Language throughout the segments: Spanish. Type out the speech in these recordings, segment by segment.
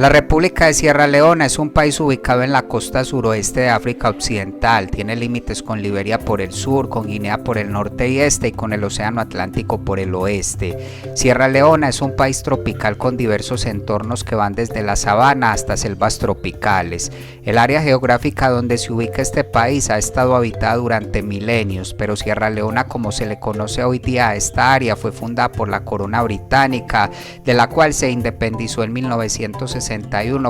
La República de Sierra Leona es un país ubicado en la costa suroeste de África Occidental. Tiene límites con Liberia por el sur, con Guinea por el norte y este y con el Océano Atlántico por el oeste. Sierra Leona es un país tropical con diversos entornos que van desde la sabana hasta selvas tropicales. El área geográfica donde se ubica este país ha estado habitada durante milenios, pero Sierra Leona, como se le conoce hoy día a esta área, fue fundada por la corona británica, de la cual se independizó en 1961,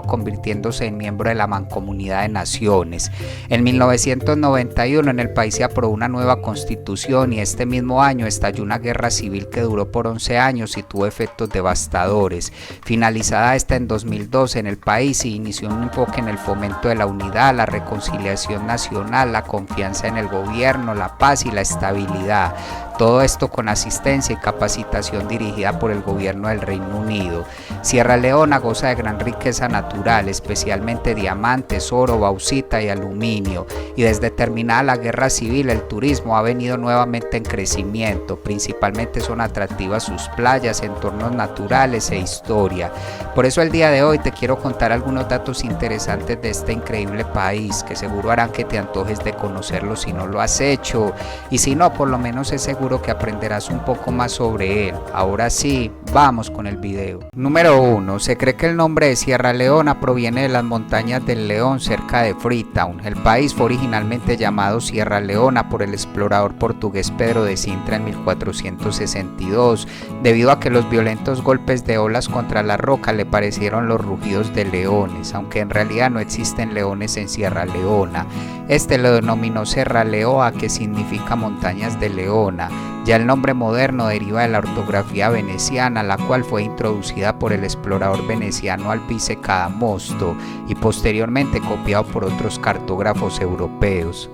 convirtiéndose en miembro de la Mancomunidad de Naciones. En 1991 en el país se aprobó una nueva constitución y este mismo año estalló una guerra civil que duró por 11 años y tuvo efectos devastadores. Finalizada esta en 2012 en el país se inició un enfoque en el fomento de la unidad, la reconciliación nacional, la confianza en el gobierno, la paz y la estabilidad. Todo esto con asistencia y capacitación dirigida por el gobierno del Reino Unido. Sierra Leona goza de gran riqueza natural, especialmente diamantes, oro, bauxita y aluminio, y desde terminada la guerra civil el turismo ha venido nuevamente en crecimiento. Principalmente son atractivas sus playas, entornos naturales e historia. Por eso el día de hoy te quiero contar algunos datos interesantes de este increíble país, que seguro harán que te antojes de conocerlo si no lo has hecho, y si no, por lo menos es seguro que aprenderás un poco más sobre él. Ahora sí, vamos con el video. Número 1. Se cree que el nombre de Sierra Leona proviene de las montañas del León cerca de Freetown. El país fue originalmente llamado Sierra Leona por el explorador portugués Pedro de Sintra en 1462, debido a que los violentos golpes de olas contra la roca le parecieron los rugidos de leones, aunque en realidad no existen leones en Sierra Leona. Este lo denominó Serra Leoa, que significa montañas de Leona. Ya el nombre moderno deriva de la ortografía veneciana, la cual fue introducida por el explorador veneciano Alvise Cadamosto y posteriormente copiado por otros cartógrafos europeos.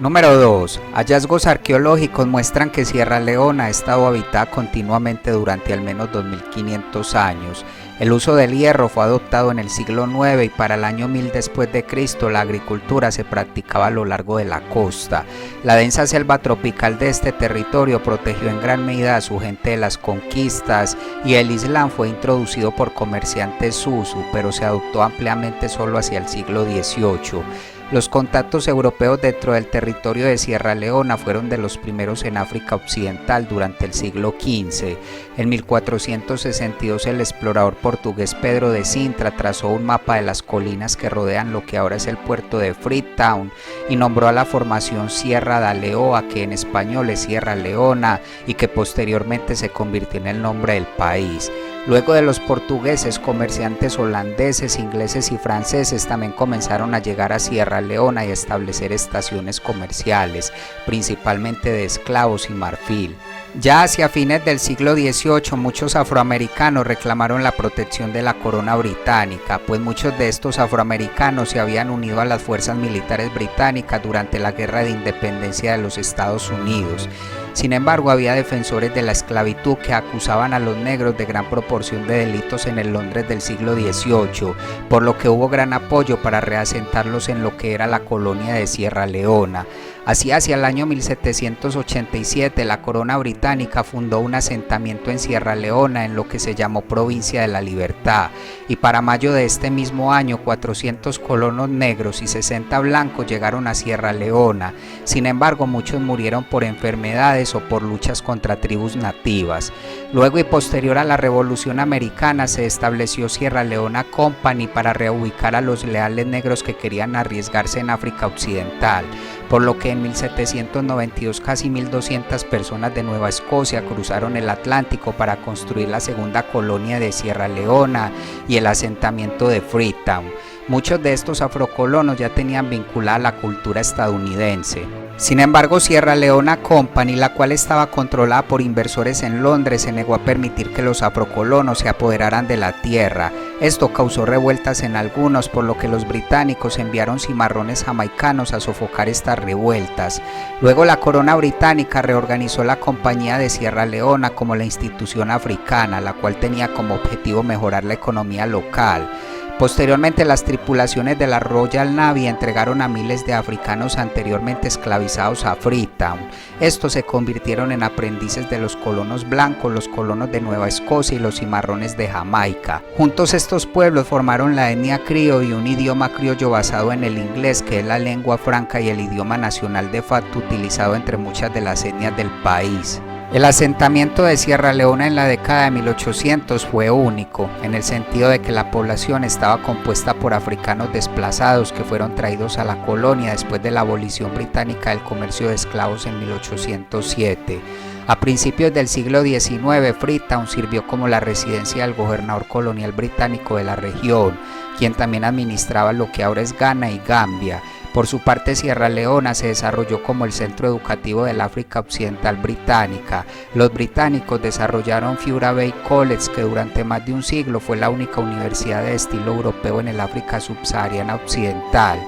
Número 2. Hallazgos arqueológicos muestran que Sierra Leona ha estado habitada continuamente durante al menos 2500 años. El uso del hierro fue adoptado en el siglo IX y para el año 1000 después de Cristo la agricultura se practicaba a lo largo de la costa. La densa selva tropical de este territorio protegió en gran medida a su gente de las conquistas y el Islam fue introducido por comerciantes Susu, pero se adoptó ampliamente solo hacia el siglo XVIII. Los contactos europeos dentro del territorio de Sierra Leona fueron de los primeros en África Occidental durante el siglo XV. En 1462 el explorador portugués Pedro de Sintra trazó un mapa de las colinas que rodean lo que ahora es el puerto de Freetown y nombró a la formación Sierra da Leoa, que en español es Sierra Leona y que posteriormente se convirtió en el nombre del país. Luego de los portugueses, comerciantes holandeses, ingleses y franceses también comenzaron a llegar a Sierra Leona y a establecer estaciones comerciales, principalmente de esclavos y marfil. Ya hacia fines del siglo XVIII, muchos afroamericanos reclamaron la protección de la corona británica, pues muchos de estos afroamericanos se habían unido a las fuerzas militares británicas durante la Guerra de Independencia de los Estados Unidos. Sin embargo, había defensores de la esclavitud que acusaban a los negros de gran proporción de delitos en el Londres del siglo XVIII, por lo que hubo gran apoyo para reasentarlos en lo que era la colonia de Sierra Leona. Así, hacia el año 1787, la corona británica fundó un asentamiento en Sierra Leona en lo que se llamó Provincia de la Libertad, y para mayo de este mismo año 400 colonos negros y 60 blancos llegaron a Sierra Leona. Sin embargo, muchos murieron por enfermedades o por luchas contra tribus nativas. Luego y posterior a la Revolución Americana se estableció Sierra Leona Company para reubicar a los leales negros que querían arriesgarse en África Occidental, por lo que en 1792 casi 1200 personas de Nueva Escocia cruzaron el Atlántico para construir la segunda colonia de Sierra Leona y el asentamiento de Freetown. Muchos de estos afrocolonos ya tenían vinculada la cultura estadounidense. Sin embargo, Sierra Leona Company, la cual estaba controlada por inversores en Londres, se negó a permitir que los afrocolonos se apoderaran de la tierra. Esto causó revueltas en algunos, por lo que los británicos enviaron cimarrones jamaicanos a sofocar estas revueltas. Luego la corona británica reorganizó la Compañía de Sierra Leona como la institución africana, la cual tenía como objetivo mejorar la economía local. Posteriormente, las tripulaciones de la Royal Navy entregaron a miles de africanos anteriormente esclavizados a Freetown. Estos se convirtieron en aprendices de los colonos blancos, los colonos de Nueva Escocia y los cimarrones de Jamaica. Juntos estos pueblos formaron la etnia criollo y un idioma criollo basado en el inglés, que es la lengua franca y el idioma nacional de facto utilizado entre muchas de las etnias del país. El asentamiento de Sierra Leona en la década de 1800 fue único, en el sentido de que la población estaba compuesta por africanos desplazados que fueron traídos a la colonia después de la abolición británica del comercio de esclavos en 1807. A principios del siglo XIX, Freetown sirvió como la residencia del gobernador colonial británico de la región, quien también administraba lo que ahora es Ghana y Gambia. Por su parte, Sierra Leona se desarrolló como el centro educativo del África Occidental británica. Los británicos desarrollaron Fiura Bay College, que durante más de un siglo fue la única universidad de estilo europeo en el África subsahariana occidental.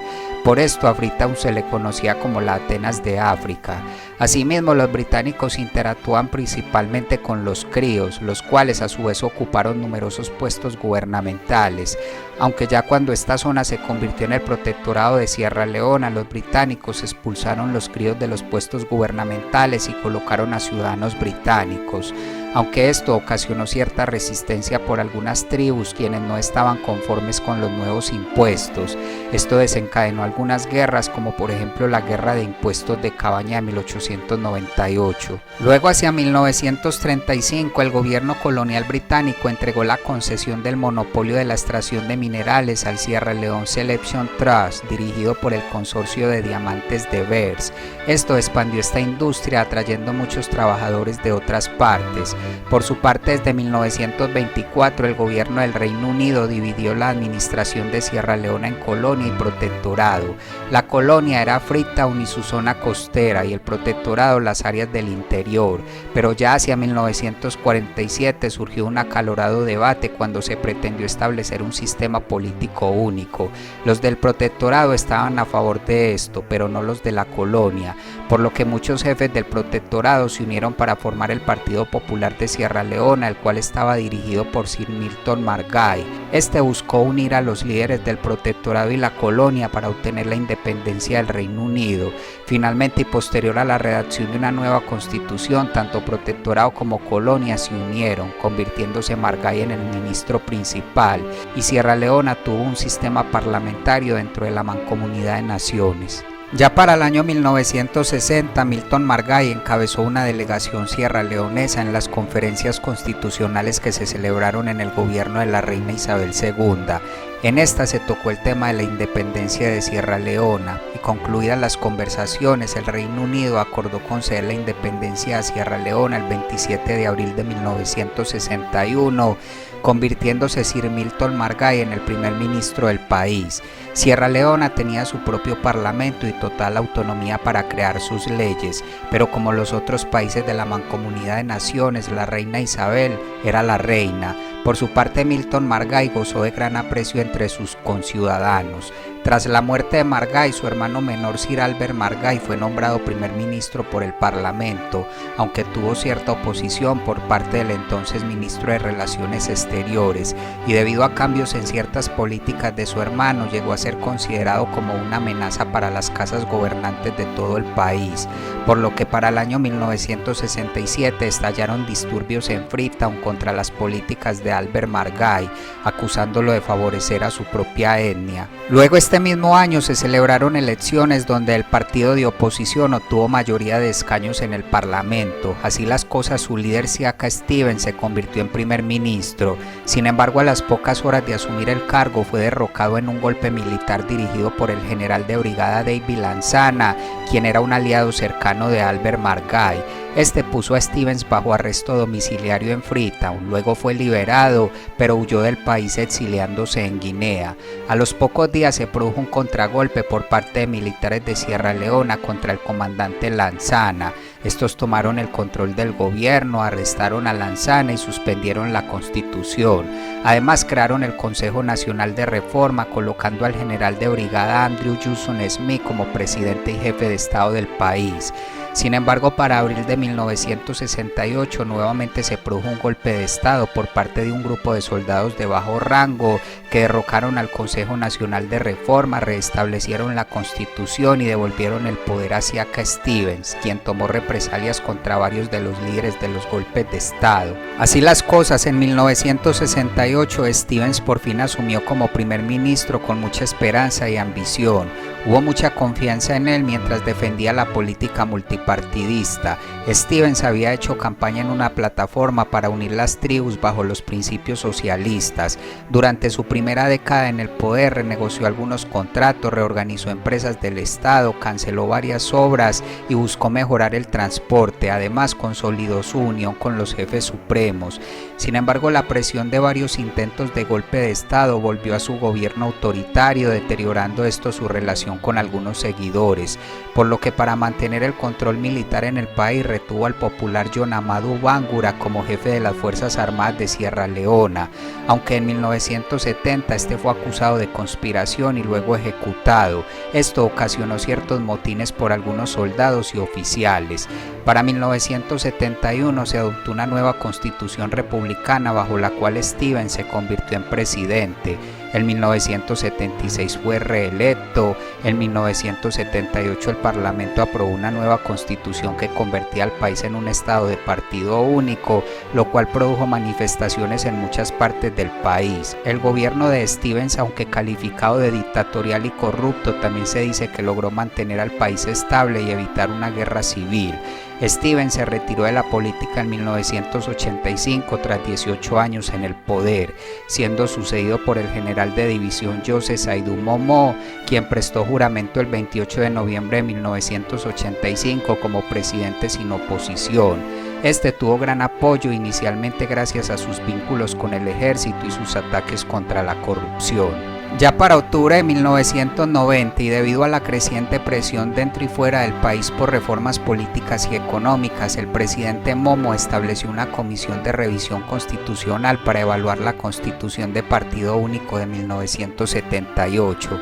Por esto a Freetown se le conocía como la Atenas de África. Asimismo, los británicos interactúan principalmente con los criollos, los cuales a su vez ocuparon numerosos puestos gubernamentales. Aunque ya cuando esta zona se convirtió en el protectorado de Sierra Leona, los británicos expulsaron los criollos de los puestos gubernamentales y colocaron a ciudadanos británicos. Aunque esto ocasionó cierta resistencia por algunas tribus quienes no estaban conformes con los nuevos impuestos. Esto desencadenó algunas guerras, como por ejemplo la guerra de impuestos de Cabaña de 1898. Luego, hacia 1935, el gobierno colonial británico entregó la concesión del monopolio de la extracción de minerales al Sierra Leone Selection Trust, dirigido por el consorcio de diamantes de Beers. Esto expandió esta industria, atrayendo muchos trabajadores de otras partes. Por su parte, desde 1924, el gobierno del Reino Unido dividió la administración de Sierra Leona en colonia y protectorado. La colonia era Freetown y su zona costera, y el protectorado las áreas del interior. Pero ya hacia 1947 surgió un acalorado debate cuando se pretendió establecer un sistema político único. Los del protectorado estaban a favor de esto, pero no los de la colonia, por lo que muchos jefes del protectorado se unieron para formar el Partido Popular de Sierra Leona, el cual estaba dirigido por Sir Milton Margai. Este buscó unir a los líderes del protectorado y la colonia para obtener la independencia del Reino Unido. Finalmente, y posterior a la redacción de una nueva constitución, tanto protectorado como colonia se unieron, convirtiéndose Margai en el ministro principal, y Sierra Leona tuvo un sistema parlamentario dentro de la Mancomunidad de Naciones. Ya para el año 1960, Milton Margai encabezó una delegación sierraleonesa en las conferencias constitucionales que se celebraron en el gobierno de la reina Isabel II. En esta se tocó el tema de la independencia de Sierra Leona, y concluidas las conversaciones, el Reino Unido acordó conceder la independencia a Sierra Leona el 27 de abril de 1961, convirtiéndose Sir Milton Margai en el primer ministro del país. Sierra Leona tenía su propio parlamento y total autonomía para crear sus leyes, pero como los otros países de la Mancomunidad de Naciones, la reina Isabel era la reina. Por su parte, Milton Margai gozó de gran aprecio entre sus conciudadanos. Tras la muerte de Margai, su hermano menor Sir Albert Margai fue nombrado primer ministro por el Parlamento, aunque tuvo cierta oposición por parte del entonces ministro de Relaciones Exteriores, y debido a cambios en ciertas políticas de su hermano, llegó a ser considerado como una amenaza para las casas gobernantes de todo el país, por lo que para el año 1967 estallaron disturbios en Freetown contra las políticas de Albert Margai, acusándolo de favorecer a su propia etnia. Luego, este mismo año se celebraron elecciones donde el partido de oposición obtuvo mayoría de escaños en el Parlamento. Así las cosas, su líder Siaka Stevens se convirtió en primer ministro. Sin embargo, a las pocas horas de asumir el cargo fue derrocado en un golpe militar dirigido por el general de brigada David Lanzana, quien era un aliado cercano de Albert Margai. Este puso a Stevens bajo arresto domiciliario en Freetown, luego fue liberado, pero huyó del país exiliándose en Guinea. A los pocos días se produjo un contragolpe por parte de militares de Sierra Leona contra el comandante Lansana. Estos tomaron el control del gobierno, arrestaron a Lansana y suspendieron la constitución. Además crearon el Consejo Nacional de Reforma, colocando al general de brigada Andrew Johnson Smith como presidente y jefe de Estado del país. Sin embargo, para abril de 1968 nuevamente se produjo un golpe de Estado por parte de un grupo de soldados de bajo rango que derrocaron al Consejo Nacional de Reforma, restablecieron la Constitución y devolvieron el poder a Siaka Stevens, quien tomó represalias contra varios de los líderes de los golpes de Estado. Así las cosas, en 1968 Stevens por fin asumió como primer ministro con mucha esperanza y ambición. Hubo mucha confianza en él mientras defendía la política multipartidista. Stevens había hecho campaña en una plataforma para unir las tribus bajo los principios socialistas. Durante su primera década en el poder renegoció algunos contratos, reorganizó empresas del Estado, canceló varias obras y buscó mejorar el transporte. Además, consolidó su unión con los jefes supremos. Sin embargo, la presión de varios intentos de golpe de Estado volvió a su gobierno autoritario, deteriorando esto su relación con algunos seguidores, por lo que para mantener el control militar en el país retuvo al popular John Amadou Bangura como jefe de las Fuerzas Armadas de Sierra Leona, aunque en 1970 este fue acusado de conspiración y luego ejecutado. Esto ocasionó ciertos motines por algunos soldados y oficiales. Para 1971 se adoptó una nueva constitución republicana bajo la cual Stevens se convirtió en presidente. En 1976 fue reelecto. En 1978 el Parlamento aprobó una nueva constitución que convertía al país en un estado de partido único, lo cual produjo manifestaciones en muchas partes del país. El gobierno de Stevens, aunque calificado de dictatorial y corrupto, también se dice que logró mantener al país estable y evitar una guerra civil. Stevens se retiró de la política en 1985 tras 18 años en el poder, siendo sucedido por el general de división Joseph Saidu Momoh, quien prestó juramento el 28 de noviembre de 1985 como presidente sin oposición. Este tuvo gran apoyo inicialmente gracias a sus vínculos con el ejército y sus ataques contra la corrupción. Ya para octubre de 1990 y debido a la creciente presión dentro y fuera del país por reformas políticas y económicas, el presidente Momoh estableció una comisión de revisión constitucional para evaluar la constitución de partido único de 1978.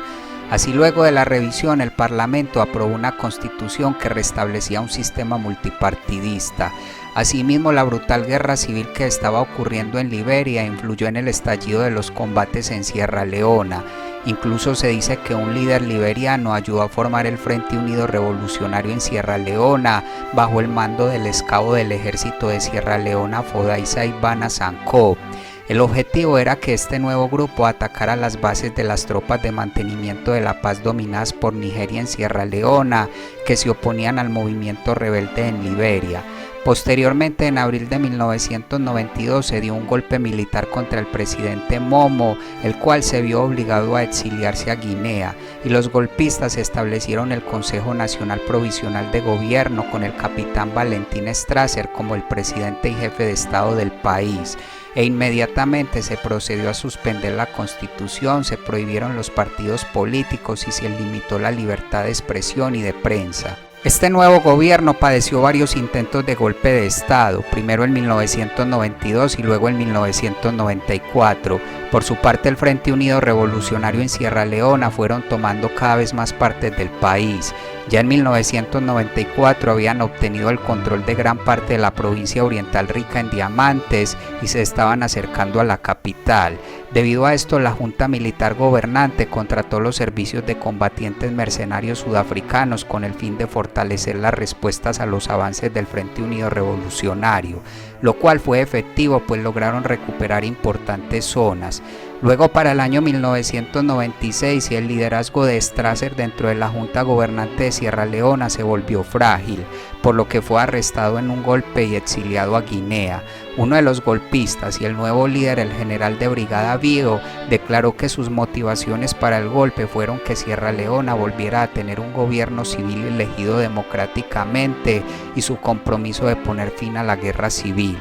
Así, luego de la revisión, el Parlamento aprobó una constitución que restablecía un sistema multipartidista. Asimismo, la brutal guerra civil que estaba ocurriendo en Liberia influyó en el estallido de los combates en Sierra Leona. Incluso se dice que un líder liberiano ayudó a formar el Frente Unido Revolucionario en Sierra Leona bajo el mando del ex cabo del ejército de Sierra Leona, Foday Saibana Sankoh. El objetivo era que este nuevo grupo atacara las bases de las tropas de mantenimiento de la paz dominadas por Nigeria en Sierra Leona, que se oponían al movimiento rebelde en Liberia. Posteriormente, en abril de 1992, se dio un golpe militar contra el presidente Momoh, el cual se vio obligado a exiliarse a Guinea, y los golpistas establecieron el Consejo Nacional Provisional de Gobierno con el capitán Valentín Strasser como el presidente y jefe de Estado del país. E inmediatamente se procedió a suspender la Constitución, se prohibieron los partidos políticos y se limitó la libertad de expresión y de prensa. Este nuevo gobierno padeció varios intentos de golpe de Estado, primero en 1992 y luego en 1994. Por su parte, el Frente Unido Revolucionario en Sierra Leona fueron tomando cada vez más partes del país. Ya en 1994 habían obtenido el control de gran parte de la provincia oriental rica en diamantes y se estaban acercando a la capital. Debido a esto, la junta militar gobernante contrató los servicios de combatientes mercenarios sudafricanos con el fin de fortalecer las respuestas a los avances del Frente Unido Revolucionario, lo cual fue efectivo, pues lograron recuperar importantes zonas. Luego, para el año 1996, el liderazgo de Strasser dentro de la Junta Gobernante de Sierra Leona se volvió frágil. por lo que fue arrestado en un golpe y exiliado a Guinea. Uno de los golpistas y el nuevo líder, el general de brigada Bio, declaró que sus motivaciones para el golpe fueron que Sierra Leona volviera a tener un gobierno civil elegido democráticamente y su compromiso de poner fin a la guerra civil.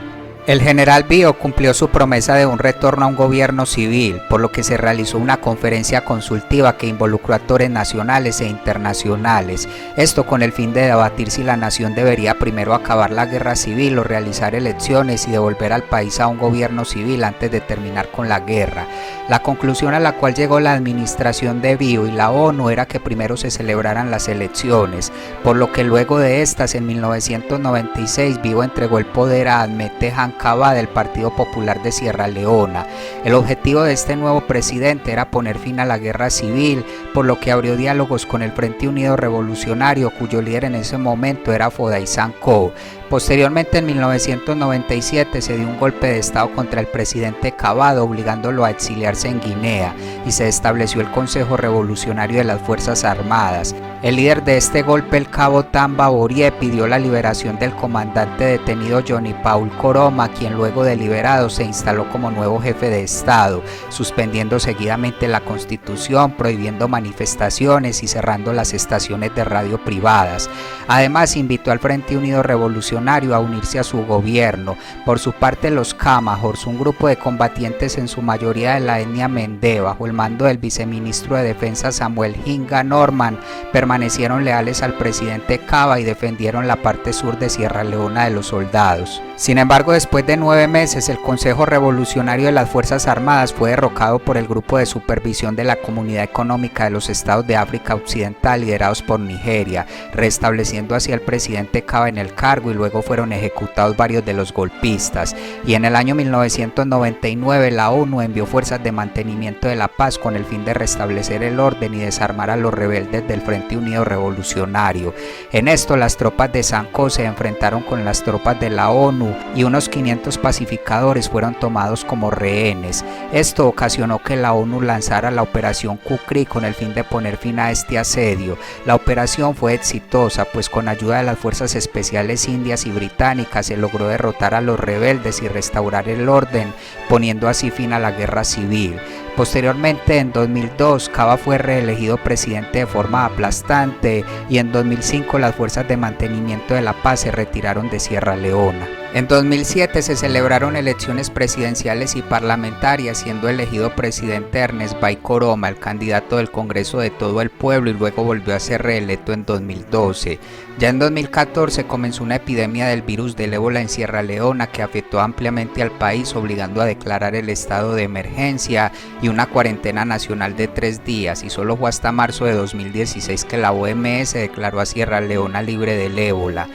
El general Bio cumplió su promesa de un retorno a un gobierno civil, por lo que se realizó una conferencia consultiva que involucró actores nacionales e internacionales, esto con el fin de debatir si la nación debería primero acabar la guerra civil o realizar elecciones y devolver al país a un gobierno civil antes de terminar con la guerra. La conclusión a la cual llegó la administración de Bio y la ONU era que primero se celebraran las elecciones, por lo que luego de estas, en 1996, Bio entregó el poder a Ahmed Tejan Kabbah del Partido Popular de Sierra Leona. El objetivo de este nuevo presidente era poner fin a la guerra civil, por lo que abrió diálogos con el Frente Unido Revolucionario, cuyo líder en ese momento era Foday Sankoh. Posteriormente, en 1997, se dio un golpe de estado contra el presidente Kabbah, obligándolo a exiliarse en Guinea, y se estableció el Consejo Revolucionario de las Fuerzas Armadas. El líder de este golpe, el cabo Tamba Borie, pidió la liberación del comandante detenido Johnny Paul Koroma, quien luego de liberado se instaló como nuevo jefe de Estado, suspendiendo seguidamente la Constitución, prohibiendo manifestaciones y cerrando las estaciones de radio privadas. Además, invitó al Frente Unido Revolucionario a unirse a su gobierno. Por su parte, los Kamahors, un grupo de combatientes en su mayoría de la etnia Mende, bajo el mando del viceministro de Defensa Samuel Hinga Norman, permanecieron leales al presidente Kabbah y defendieron la parte sur de Sierra Leona de los soldados. Sin embargo, después de 9 meses, el Consejo Revolucionario de las Fuerzas Armadas fue derrocado por el Grupo de Supervisión de la Comunidad Económica de los Estados de África Occidental, liderados por Nigeria, restableciendo así al presidente Kabbah en el cargo, y luego fueron ejecutados varios de los golpistas. Y en el año 1999, la ONU envió fuerzas de mantenimiento de la paz con el fin de restablecer el orden y desarmar a los rebeldes del Frente Unido Revolucionario. En esto, las tropas de Sankoh se enfrentaron con las tropas de la ONU y unos 500 pacificadores fueron tomados como rehenes. Esto ocasionó que la ONU lanzara la Operación Kukri con el fin de poner fin a este asedio. La operación fue exitosa, pues con ayuda de las fuerzas especiales indias y británicas se logró derrotar a los rebeldes y restaurar el orden, poniendo así fin a la guerra civil. Posteriormente, en 2002, Kabbah fue reelegido presidente de forma aplastante, y en 2005 las fuerzas de mantenimiento de la paz se retiraron de Sierra Leona. En 2007 se celebraron elecciones presidenciales y parlamentarias, siendo elegido presidente Ernest Bai Koroma, el candidato del Congreso de todo el pueblo, y luego volvió a ser reelecto en 2012. Ya en 2014 comenzó una epidemia del virus del ébola en Sierra Leona que afectó ampliamente al país, obligando a declarar el estado de emergencia y una cuarentena nacional de 3 días, y solo fue hasta marzo de 2016 que la OMS declaró a Sierra Leona libre del ébola.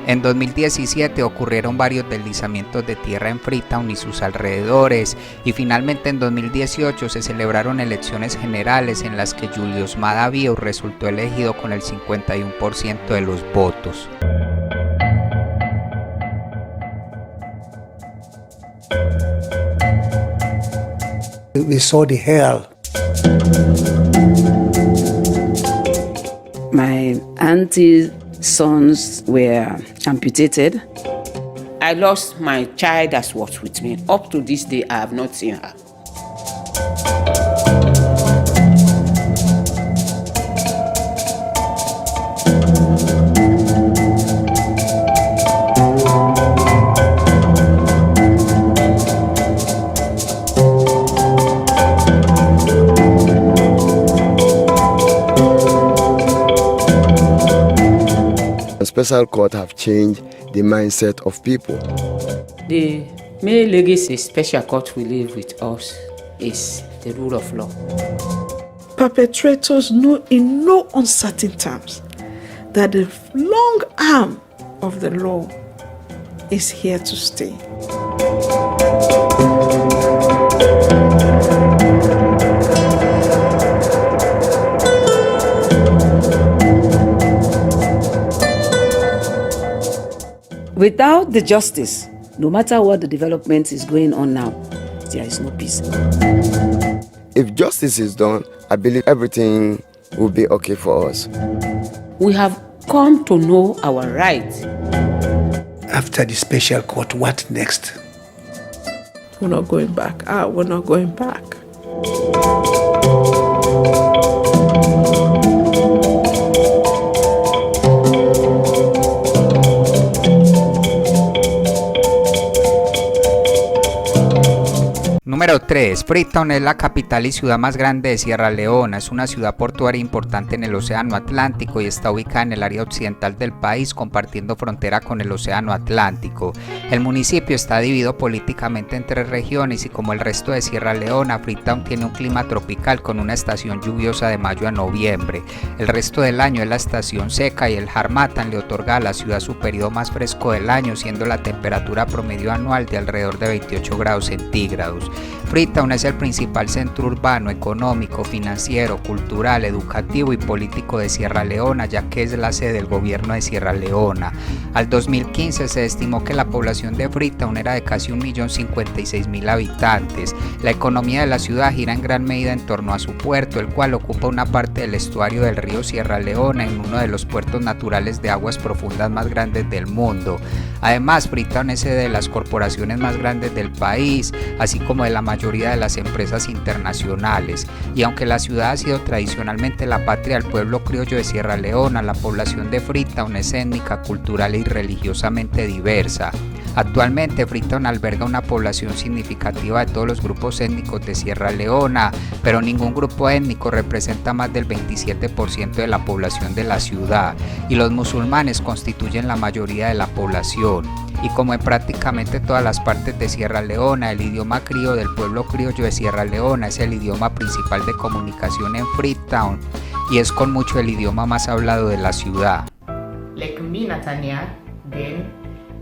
En 2017 ocurrieron varios deslizamientos de tierra en Freetown y sus alrededores, y finalmente en 2018 se celebraron elecciones generales en las que Julius Maada Bio resultó elegido con el 51% de los votos. We saw the hell. My auntie's sons were amputated. I lost my child that was with me. Up to this day, I have not seen her. Special court have changed the mindset of people. The main legacy special court will live with us is the rule of law. Perpetrators know in no uncertain terms that the long arm of the law is here to stay. Without the justice, no matter what the development is going on now, there is no peace. If justice is done, I believe everything will be okay for us. We have come to know our rights. After the special court, what next? We're not going back. We're not going back. Número 3. Freetown es la capital y ciudad más grande de Sierra Leona. Es una ciudad portuaria importante en el Océano Atlántico y está ubicada en el área occidental del país, compartiendo frontera con el Océano Atlántico. El municipio está dividido políticamente en 3 regiones y, como el resto de Sierra Leona, Freetown tiene un clima tropical con una estación lluviosa de mayo a noviembre. El resto del año es la estación seca y el Harmattan le otorga a la ciudad su periodo más fresco del año, siendo la temperatura promedio anual de alrededor de 28 grados centígrados. Freetown es el principal centro urbano, económico, financiero, cultural, educativo y político de Sierra Leona, ya que es la sede del gobierno de Sierra Leona. Al 2015 se estimó que la población de Freetown era de casi 1.056.000 habitantes. La economía de la ciudad gira en gran medida en torno a su puerto, el cual ocupa una parte del estuario del río Sierra Leona en uno de los puertos naturales de aguas profundas más grandes del mundo. Además, Freetown es sede de las corporaciones más grandes del país, así como de la mayoría de las empresas internacionales, y aunque la ciudad ha sido tradicionalmente la patria del pueblo criollo de Sierra Leona, la población de Freetown es étnica, cultural y religiosamente diversa. Actualmente Freetown alberga una población significativa de todos los grupos étnicos de Sierra Leona, pero ningún grupo étnico representa más del 27% de la población de la ciudad, y los musulmanes constituyen la mayoría de la población. Y como en prácticamente todas las partes de Sierra Leona, el idioma crio del pueblo criollo de Sierra Leona es el idioma principal de comunicación en Freetown y es con mucho el idioma más hablado de la ciudad. Like me, Nathaniel, then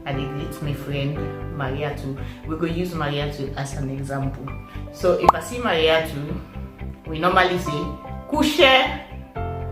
I did greet my friend Mariatu. We could use Mariatu as an example. So if I see Mariatu, we normally say Kushe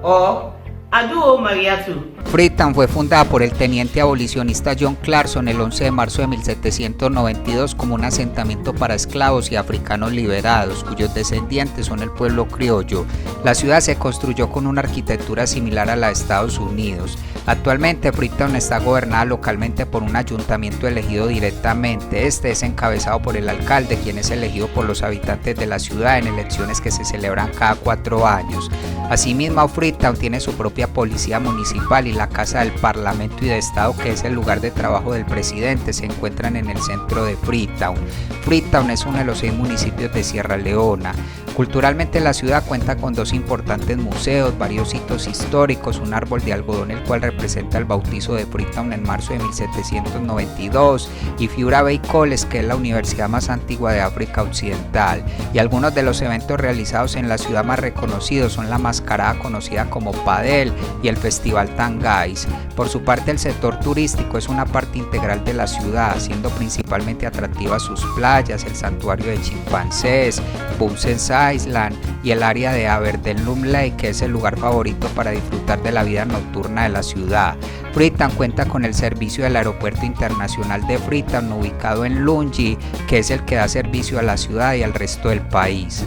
or Aduo Mariatu. Freetown fue fundada por el teniente abolicionista John Clarkson el 11 de marzo de 1792 como un asentamiento para esclavos y africanos liberados, cuyos descendientes son el pueblo criollo. La ciudad se construyó con una arquitectura similar a la de Estados Unidos. Actualmente Freetown está gobernada localmente por un ayuntamiento elegido directamente. Este es encabezado por el alcalde, quien es elegido por los habitantes de la ciudad en elecciones que se celebran cada 4 años. Asimismo, Freetown tiene su propia policía municipal y la Casa del Parlamento y de Estado, que es el lugar de trabajo del presidente, se encuentran en el centro de Freetown. Freetown es uno de los 6 municipios de Sierra Leona. Culturalmente la ciudad cuenta con 2 importantes museos, varios hitos históricos, un árbol de algodón el cual representa el bautizo de Freetown en marzo de 1792 y Fiura Bay College, que es la universidad más antigua de África Occidental, y algunos de los eventos realizados en la ciudad más reconocidos son la mascarada conocida como Padel y el Festival Tangais. Por su parte, el sector turístico es una parte integral de la ciudad, siendo principalmente atractivas sus playas, el santuario de chimpancés, Bunsen's Island y el área de Aberdeen Lake, que es el lugar favorito para disfrutar de la vida nocturna de la ciudad. Freetown cuenta con el servicio del Aeropuerto Internacional de Freetown, ubicado en Lungi, que es el que da servicio a la ciudad y al resto del país.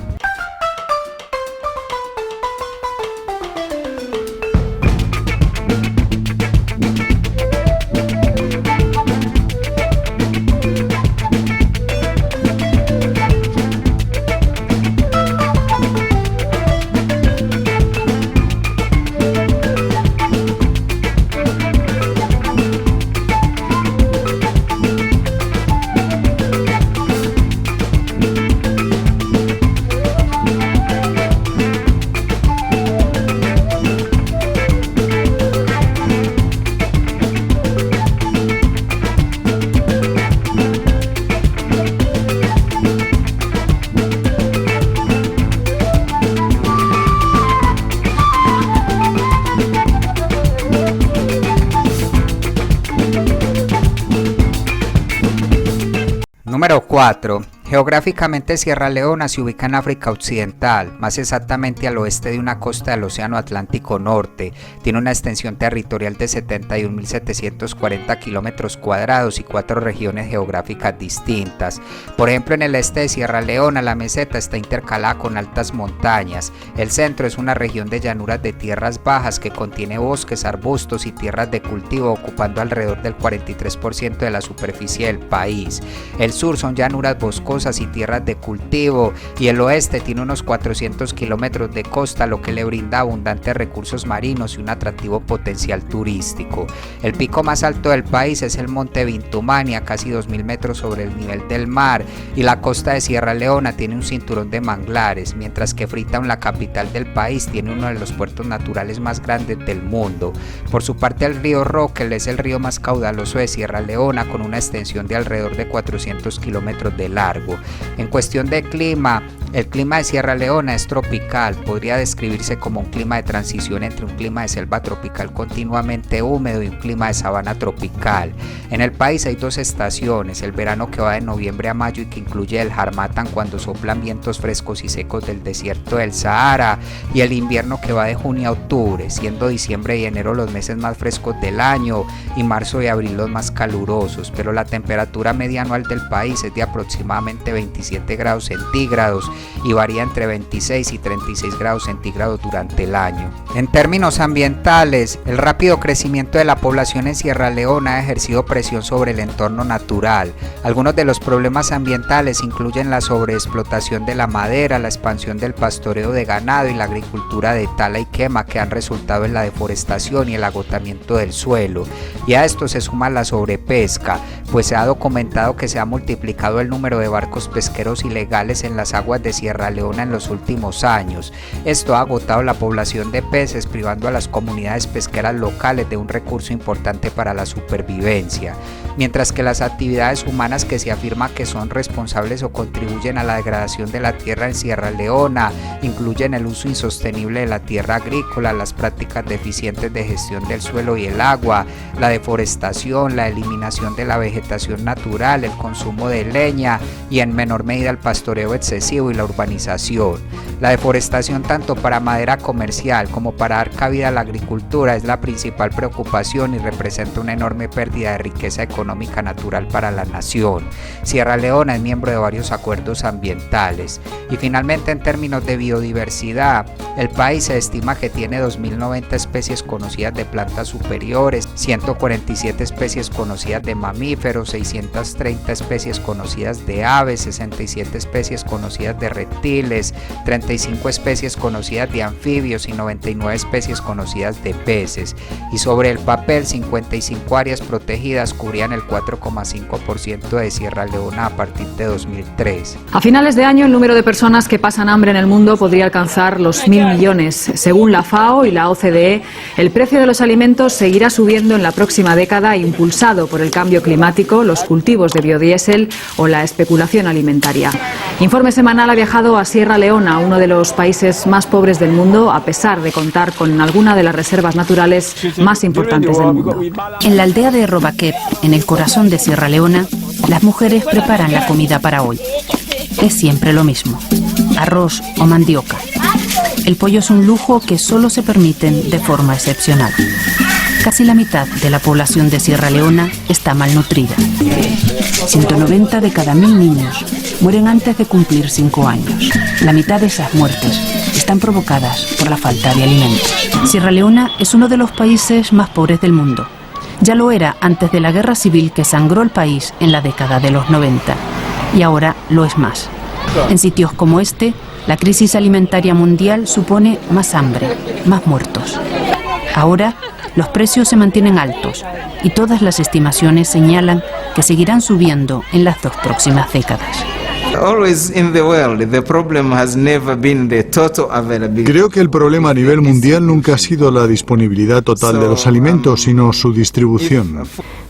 Número 4. Geográficamente, Sierra Leona se ubica en África Occidental, más exactamente al oeste de una costa del Océano Atlántico Norte. Tiene una extensión territorial de 71.740 kilómetros cuadrados y 4 regiones geográficas distintas. Por ejemplo, en el este de Sierra Leona, la meseta está intercalada con altas montañas. El centro es una región de llanuras de tierras bajas que contiene bosques, arbustos y tierras de cultivo, ocupando alrededor del 43% de la superficie del país. El sur son llanuras boscosas y tierras de cultivo, y el oeste tiene unos 400 kilómetros de costa, lo que le brinda abundantes recursos marinos y un atractivo potencial turístico. El pico más alto del país es el monte Vintumania, casi 2.000 metros sobre el nivel del mar, y la costa de Sierra Leona tiene un cinturón de manglares, mientras que Freetown, la capital del país, tiene uno de los puertos naturales más grandes del mundo. Por su parte, el río Rockell es el río más caudaloso de Sierra Leona, con una extensión de alrededor de 400 kilómetros de largo. En cuestión de clima, el clima de Sierra Leona es tropical, podría describirse como un clima de transición entre un clima de selva tropical continuamente húmedo y un clima de sabana tropical. En el país hay 2 estaciones, el verano que va de noviembre a mayo y que incluye el Harmattan, cuando soplan vientos frescos y secos del desierto del Sahara, y el invierno que va de junio a octubre, siendo diciembre y enero los meses más frescos del año y marzo y abril los más calurosos, pero la temperatura media anual del país es de aproximadamente 27 grados centígrados y varía entre 26 y 36 grados centígrados durante el año. En términos ambientales, el rápido crecimiento de la población en Sierra Leona ha ejercido presión sobre el entorno natural. Algunos de los problemas ambientales incluyen la sobreexplotación de la madera, la expansión del pastoreo de ganado y la agricultura de tala y quema, que han resultado en la deforestación y el agotamiento del suelo. Y a esto se suma la sobrepesca, pues se ha documentado que se ha multiplicado el número de barcos pesqueros ilegales en las aguas de Sierra Leona en los últimos años. Esto ha agotado la población de peces, privando a las comunidades pesqueras locales de un recurso importante para la supervivencia. Mientras que las actividades humanas que se afirma que son responsables o contribuyen a la degradación de la tierra en Sierra Leona incluyen el uso insostenible de la tierra agrícola, las prácticas deficientes de gestión del suelo y el agua, la deforestación, la eliminación de la vegetación natural, el consumo de leña y en menor medida el pastoreo excesivo y la urbanización. La deforestación, tanto para madera comercial como para dar cabida a la agricultura, es la principal preocupación y representa una enorme pérdida de riqueza económica natural para la nación. Sierra Leona es miembro de varios acuerdos ambientales. Y finalmente, en términos de biodiversidad, el país se estima que tiene 2.090 especies conocidas de plantas superiores, 147 especies conocidas de mamíferos, 630 especies conocidas de aves, 67 especies conocidas de reptiles, 35 especies conocidas de anfibios y 99 especies conocidas de peces. Y sobre el papel, 55 áreas protegidas cubrían el 4,5% de Sierra Leona a partir de 2003. A finales de año, el número de personas que pasan hambre en el mundo podría alcanzar los 1.000 millones. Según la FAO y la OCDE, el precio de los alimentos seguirá subiendo en la próxima década, impulsado por el cambio climático, los cultivos de biodiesel o la especulación alimentaria. Informe Semanal ha viajado a Sierra Leona, uno de los países más pobres del mundo, a pesar de contar con alguna de las reservas naturales más importantes del mundo. En la aldea de Robaquep, en el corazón de Sierra Leona, las mujeres preparan la comida para hoy. Es siempre lo mismo: arroz o mandioca. El pollo es un lujo que solo se permiten de forma excepcional. Casi la mitad de la población de Sierra Leona está malnutrida. 190 de cada 1.000 niños mueren antes de cumplir 5 años. La mitad de esas muertes están provocadas por la falta de alimentos. Sierra Leona es uno de los países más pobres del mundo. Ya lo era antes de la guerra civil que sangró el país en la década de los 90. Y ahora lo es más. En sitios como este, la crisis alimentaria mundial supone más hambre, más muertos. Ahora, los precios se mantienen altos y todas las estimaciones señalan que seguirán subiendo en las 2 próximas décadas. Creo que el problema a nivel mundial nunca ha sido la disponibilidad total de los alimentos, sino su distribución.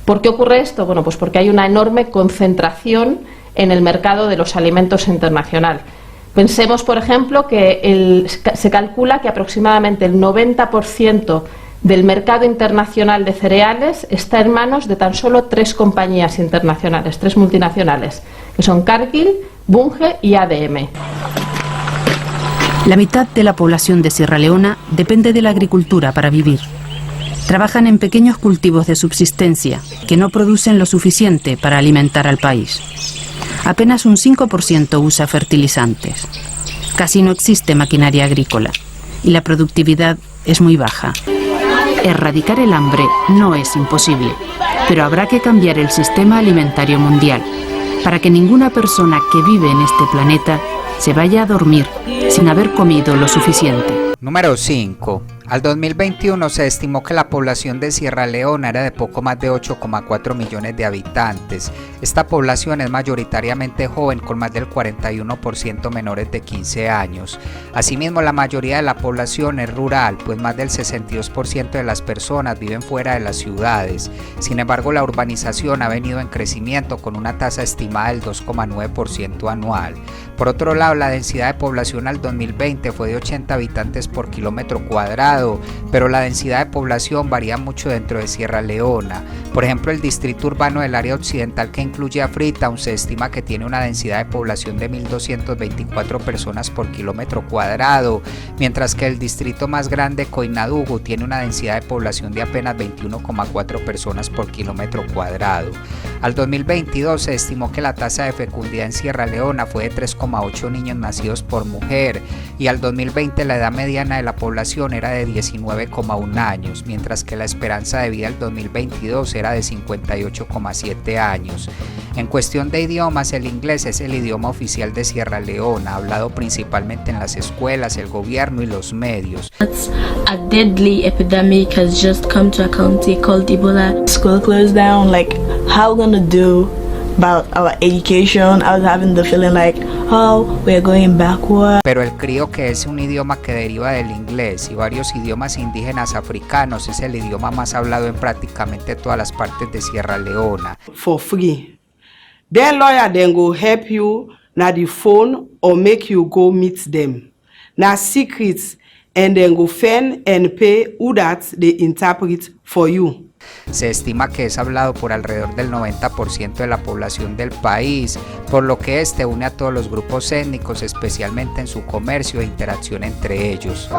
¿Por qué ocurre esto? Bueno, pues porque hay una enorme concentración en el mercado de los alimentos internacional. Pensemos, por ejemplo, que se calcula que aproximadamente el 90% del mercado internacional de cereales está en manos de tan solo 3 compañías internacionales, 3 multinacionales, que son Cargill, Bunge y ADM. La mitad de la población de Sierra Leona depende de la agricultura para vivir. Trabajan en pequeños cultivos de subsistencia que no producen lo suficiente para alimentar al país. Apenas un 5% usa fertilizantes. Casi no existe maquinaria agrícola y la productividad es muy baja. Erradicar el hambre no es imposible, pero habrá que cambiar el sistema alimentario mundial para que ninguna persona que vive en este planeta se vaya a dormir sin haber comido lo suficiente. Número 5. Al 2021 se estimó que la población de Sierra Leona era de poco más de 8,4 millones de habitantes. Esta población es mayoritariamente joven, con más del 41% menores de 15 años. Asimismo, la mayoría de la población es rural, pues más del 62% de las personas viven fuera de las ciudades. Sin embargo, la urbanización ha venido en crecimiento con una tasa estimada del 2,9% anual. Por otro lado, la densidad de población al 2020 fue de 80 habitantes por kilómetro cuadrado, pero la densidad de población varía mucho dentro de Sierra Leona. Por ejemplo, el distrito urbano del área occidental, que incluye a Freetown, se estima que tiene una densidad de población de 1.224 personas por kilómetro cuadrado, mientras que el distrito más grande, Koinadugu, tiene una densidad de población de apenas 21,4 personas por kilómetro cuadrado. Al 2022 se estimó que la tasa de fecundidad en Sierra Leona fue de 3,8 niños nacidos por mujer, y al 2020 la edad mediana de la población era de 19,1 años, mientras que la esperanza de vida al 2022 era de 58,7 años. En cuestión de idiomas, el inglés es el idioma oficial de Sierra Leona, hablado principalmente en las escuelas, el gobierno y los medios. A deadly epidemic has just come to a county called Ebola. School closed down, like how we gonna do about our education? I was having the feeling like, oh, we're going backward. Pero el crío, que es un idioma que deriva del inglés y varios idiomas indígenas africanos, es el idioma más hablado en prácticamente todas las partes de Sierra Leona. For free. Their lawyer then go help you na the phone or make you go meet them. Na secrets, and then go find and pay who that they interpret for you. Se estima que es hablado por alrededor del 90% de la población del país, por lo que este une a todos los grupos étnicos, especialmente en su comercio e interacción entre ellos.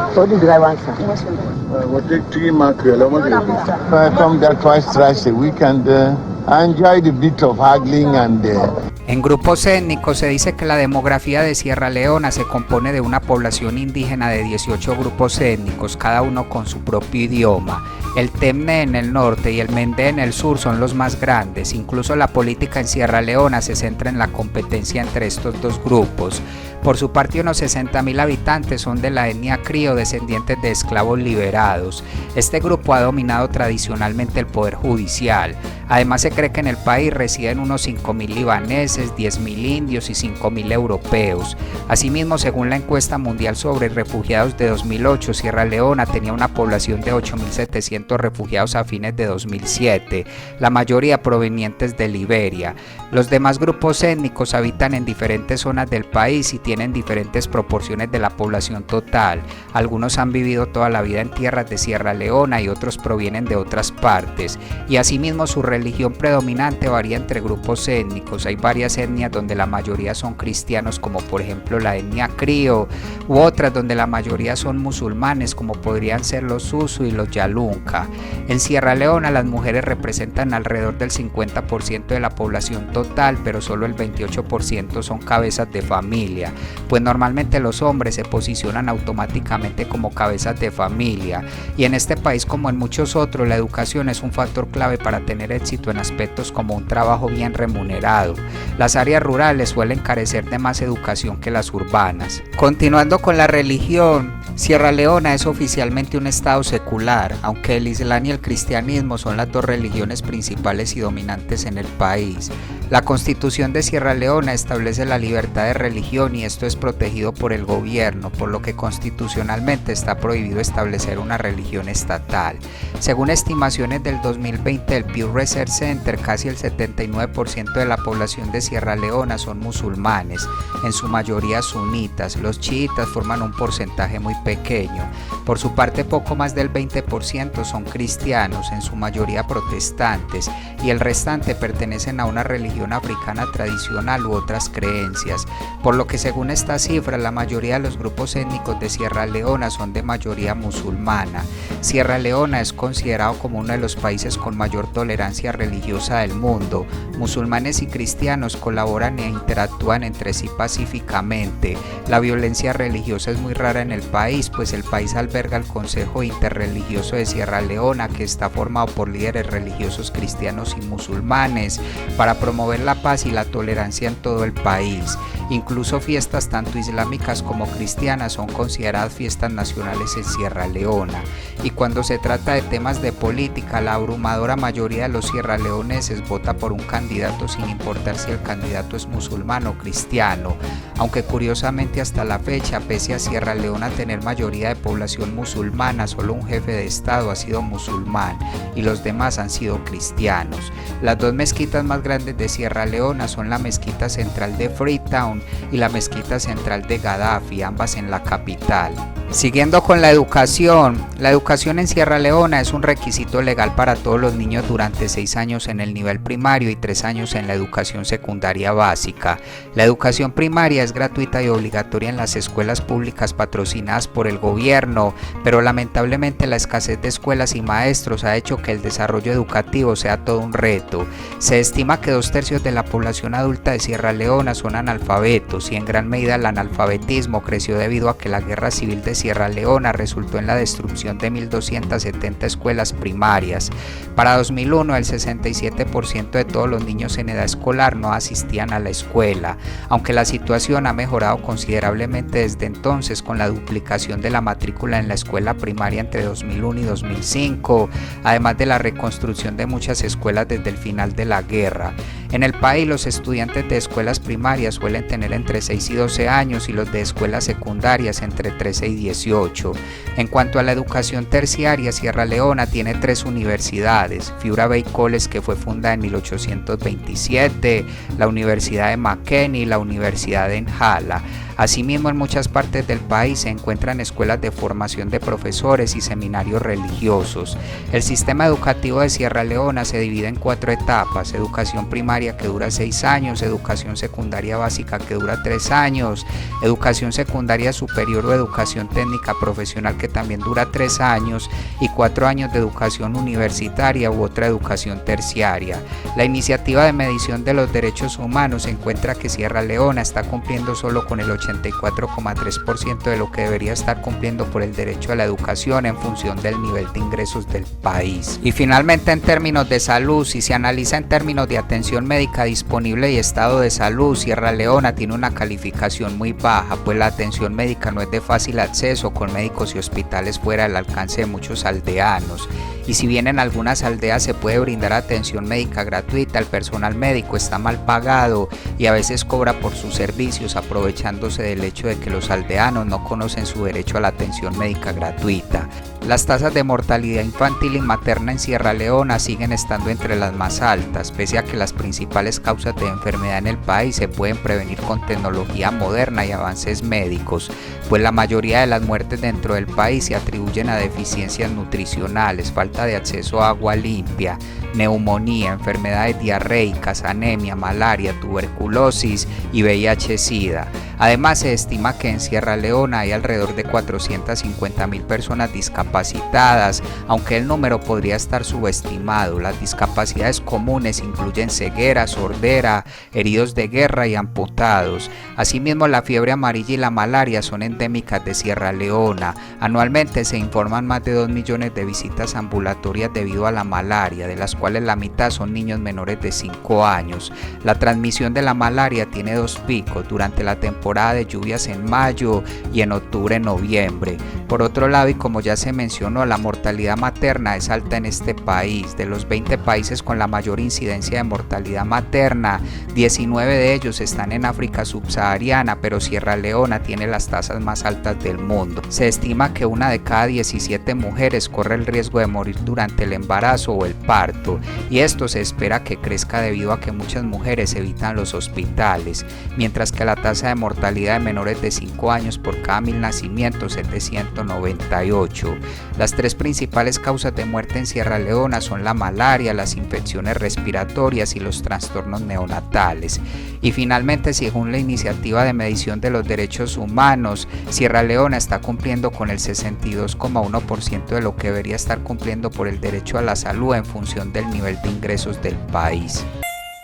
En grupos étnicos se dice que la demografía de Sierra Leona se compone de una población indígena de 18 grupos étnicos, cada uno con su propio idioma. El Temne en el norte y el Mende en el sur son los más grandes. Incluso la política en Sierra Leona se centra en la competencia entre estos dos grupos. Por su parte, unos 60.000 habitantes son de la etnia Crio, descendientes de esclavos liberados. Este grupo ha dominado tradicionalmente el poder judicial. Además, se cree que en el país residen unos 5.000 libaneses, 10.000 indios y 5.000 europeos. Asimismo, según la encuesta mundial sobre refugiados de 2008, Sierra Leona tenía una población de 8.700 refugiados a fines de 2007, la mayoría provenientes de Liberia. Los demás grupos étnicos habitan en diferentes zonas del país y tienen diferentes proporciones de la población total. Algunos han vivido toda la vida en tierras de Sierra Leona y otros provienen de otras partes. Y asimismo, su religión predominante varía entre grupos étnicos. Hay varias etnias donde la mayoría son cristianos, como por ejemplo la etnia Crio, u otras donde la mayoría son musulmanes, como podrían ser los Susu y los Yalunca. En Sierra Leona las mujeres representan alrededor del 50% de la población total, pero solo el 28% son cabezas de familia, pues normalmente los hombres se posicionan automáticamente como cabezas de familia. Y en este país, como en muchos otros, la educación es un factor clave para tener éxito en aspectos como un trabajo bien remunerado. Las áreas rurales suelen carecer de más educación que las urbanas. Continuando con la religión, Sierra Leona es oficialmente un estado secular, aunque el Islam y el cristianismo son las dos religiones principales y dominantes en el país. La Constitución de Sierra Leona establece la libertad de religión y esto es protegido por el gobierno, por lo que constitucionalmente está prohibido establecer una religión estatal. Según estimaciones del 2020 del Pew Research Center, casi el 79% de la población de Sierra Leona son musulmanes, en su mayoría sunitas. Los chiitas forman un porcentaje muy pequeño. Por su parte, poco más del 20% son cristianos, en su mayoría protestantes, y el restante pertenecen a una religión africana tradicional u otras creencias, por lo que según esta cifra, la mayoría de los grupos étnicos de Sierra Leona son de mayoría musulmana. Sierra Leona es considerado como uno de los países con mayor tolerancia religiosa del mundo. Musulmanes y cristianos colaboran e interactúan entre sí pacíficamente. La violencia religiosa es muy rara en el país, pues el país alberga el Consejo Interreligioso de Sierra Leona, que está formado por líderes religiosos cristianos y musulmanes para promover la paz y la tolerancia en todo el país. Incluso fiestas tanto islámicas como cristianas son consideradas fiestas nacionales en Sierra Leona. Y cuando se trata de temas de política, la abrumadora mayoría de los sierraleoneses vota por un candidato sin importar si el candidato es musulmán o cristiano, aunque curiosamente hasta la fecha, pese a Sierra Leona tener mayoría de población musulmana, solo un jefe de estado ha sido musulmán y los demás han sido cristianos. Las dos mezquitas más grandes de Sierra Leona son la mezquita central de Freetown y la mezquita central de Gaddafi, ambas en la capital. Siguiendo con la educación en Sierra Leona es un requisito legal para todos los niños durante 6 años en el nivel primario y 3 años en la educación secundaria básica. La educación primaria es gratuita y obligatoria en las escuelas públicas patrocinadas por el gobierno, pero lamentablemente la escasez de escuelas y maestros ha hecho que el desarrollo educativo sea todo un reto. Se estima que 2/3 de la población adulta de Sierra Leona son analfabetos y en gran medida el analfabetismo creció debido a que la guerra civil de Sierra Leona resultó en la destrucción de 1.270 escuelas primarias. Para 2001, el 67% de todos los niños en edad escolar no asistían a la escuela, aunque la situación ha mejorado considerablemente desde entonces con la duplicación de la matrícula en la escuela primaria entre 2001 y 2005, además de la reconstrucción de muchas escuelas desde el final de la guerra. En el país, los estudiantes de escuelas primarias suelen tener entre 6 y 12 años y los de escuelas secundarias entre 13 y 18. En cuanto a la educación terciaria, Sierra Leona tiene 3 universidades: Fiura Bay College, que fue fundada en 1827, la Universidad de Makeni y la Universidad de Njala. Asimismo, en muchas partes del país se encuentran escuelas de formación de profesores y seminarios religiosos. El sistema educativo de Sierra Leona se divide en 4 etapas: educación primaria, que dura 6 años, educación secundaria básica, que dura 3 años, educación secundaria superior o educación técnica profesional, que también dura 3 años, y 4 años de educación universitaria u otra educación terciaria. La iniciativa de medición de los derechos humanos encuentra que Sierra Leona está cumpliendo solo con el 84,3% de lo que debería estar cumpliendo por el derecho a la educación en función del nivel de ingresos del país. Y finalmente, en términos de salud, si se analiza en términos de atención médica disponible y estado de salud, Sierra Leona tiene una calificación muy baja, pues la atención médica no es de fácil acceso, con médicos y hospitales fuera del alcance de muchos aldeanos. Y si bien en algunas aldeas se puede brindar atención médica gratuita, el personal médico está mal pagado y a veces cobra por sus servicios, aprovechándose del hecho de que los aldeanos no conocen su derecho a la atención médica gratuita. Las tasas de mortalidad infantil y materna en Sierra Leona siguen estando entre las más altas, pese a que las principales causas de enfermedad en el país se pueden prevenir con tecnología moderna y avances médicos, pues la mayoría de las muertes dentro del país se atribuyen a deficiencias nutricionales, falta de acceso a agua limpia, neumonía, enfermedades diarreicas, anemia, malaria, tuberculosis y VIH-Sida. Además, se estima que en Sierra Leona hay alrededor de 450.000 personas discapacitadas, aunque el número podría estar subestimado. Las discapacidades comunes incluyen ceguera, sordera, heridos de guerra y amputados. Asimismo, la fiebre amarilla y la malaria son endémicas de Sierra Leona. Anualmente se informan más de 2 millones de visitas ambulatorias debido a la malaria, de las cuales la mitad son niños menores de 5 años. La transmisión de la malaria tiene 2 picos durante la temporada de lluvias en mayo y en octubre-noviembre. Por otro lado, y como ya se mencionó, la mortalidad materna es alta en este país. De los 20 países con la mayor incidencia de mortalidad materna, 19 de ellos están en África subsahariana, pero Sierra Leona tiene las tasas más altas del mundo. Se estima que 1 de cada 17 mujeres corre el riesgo de morir durante el embarazo o el parto, y esto se espera que crezca debido a que muchas mujeres evitan los hospitales, mientras que la tasa de mortalidad mortalidad de menores de 5 años por cada 1000 nacimientos es de 198. Las 3 principales causas de muerte en Sierra Leona son la malaria, las infecciones respiratorias y los trastornos neonatales. Y finalmente, según la Iniciativa de Medición de los Derechos Humanos, Sierra Leona está cumpliendo con el 62,1% de lo que debería estar cumpliendo por el derecho a la salud en función del nivel de ingresos del país.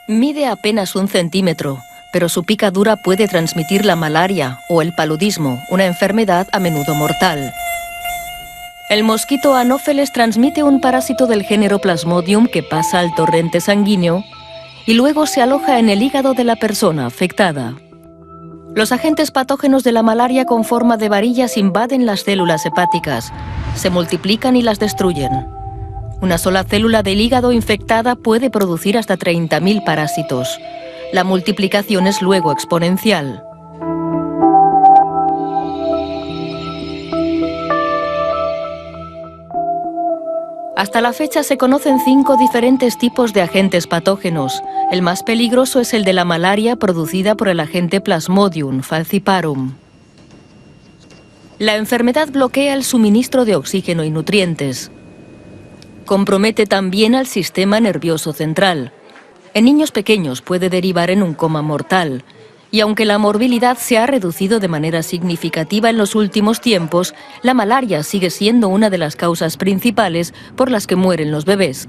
Mide apenas 1 centímetro, pero su picadura puede transmitir la malaria o el paludismo, una enfermedad a menudo mortal. El mosquito Anopheles transmite un parásito del género Plasmodium que pasa al torrente sanguíneo y luego se aloja en el hígado de la persona afectada. Los agentes patógenos de la malaria con forma de varillas invaden las células hepáticas, se multiplican y las destruyen. Una sola célula del hígado infectada puede producir hasta 30.000 parásitos. La multiplicación es luego exponencial. Hasta la fecha se conocen 5 diferentes tipos de agentes patógenos. El más peligroso es el de la malaria producida por el agente Plasmodium falciparum. La enfermedad bloquea el suministro de oxígeno y nutrientes. Compromete también al sistema nervioso central. En niños pequeños puede derivar en un coma mortal. Y aunque la morbilidad se ha reducido de manera significativa en los últimos tiempos, la malaria sigue siendo una de las causas principales por las que mueren los bebés.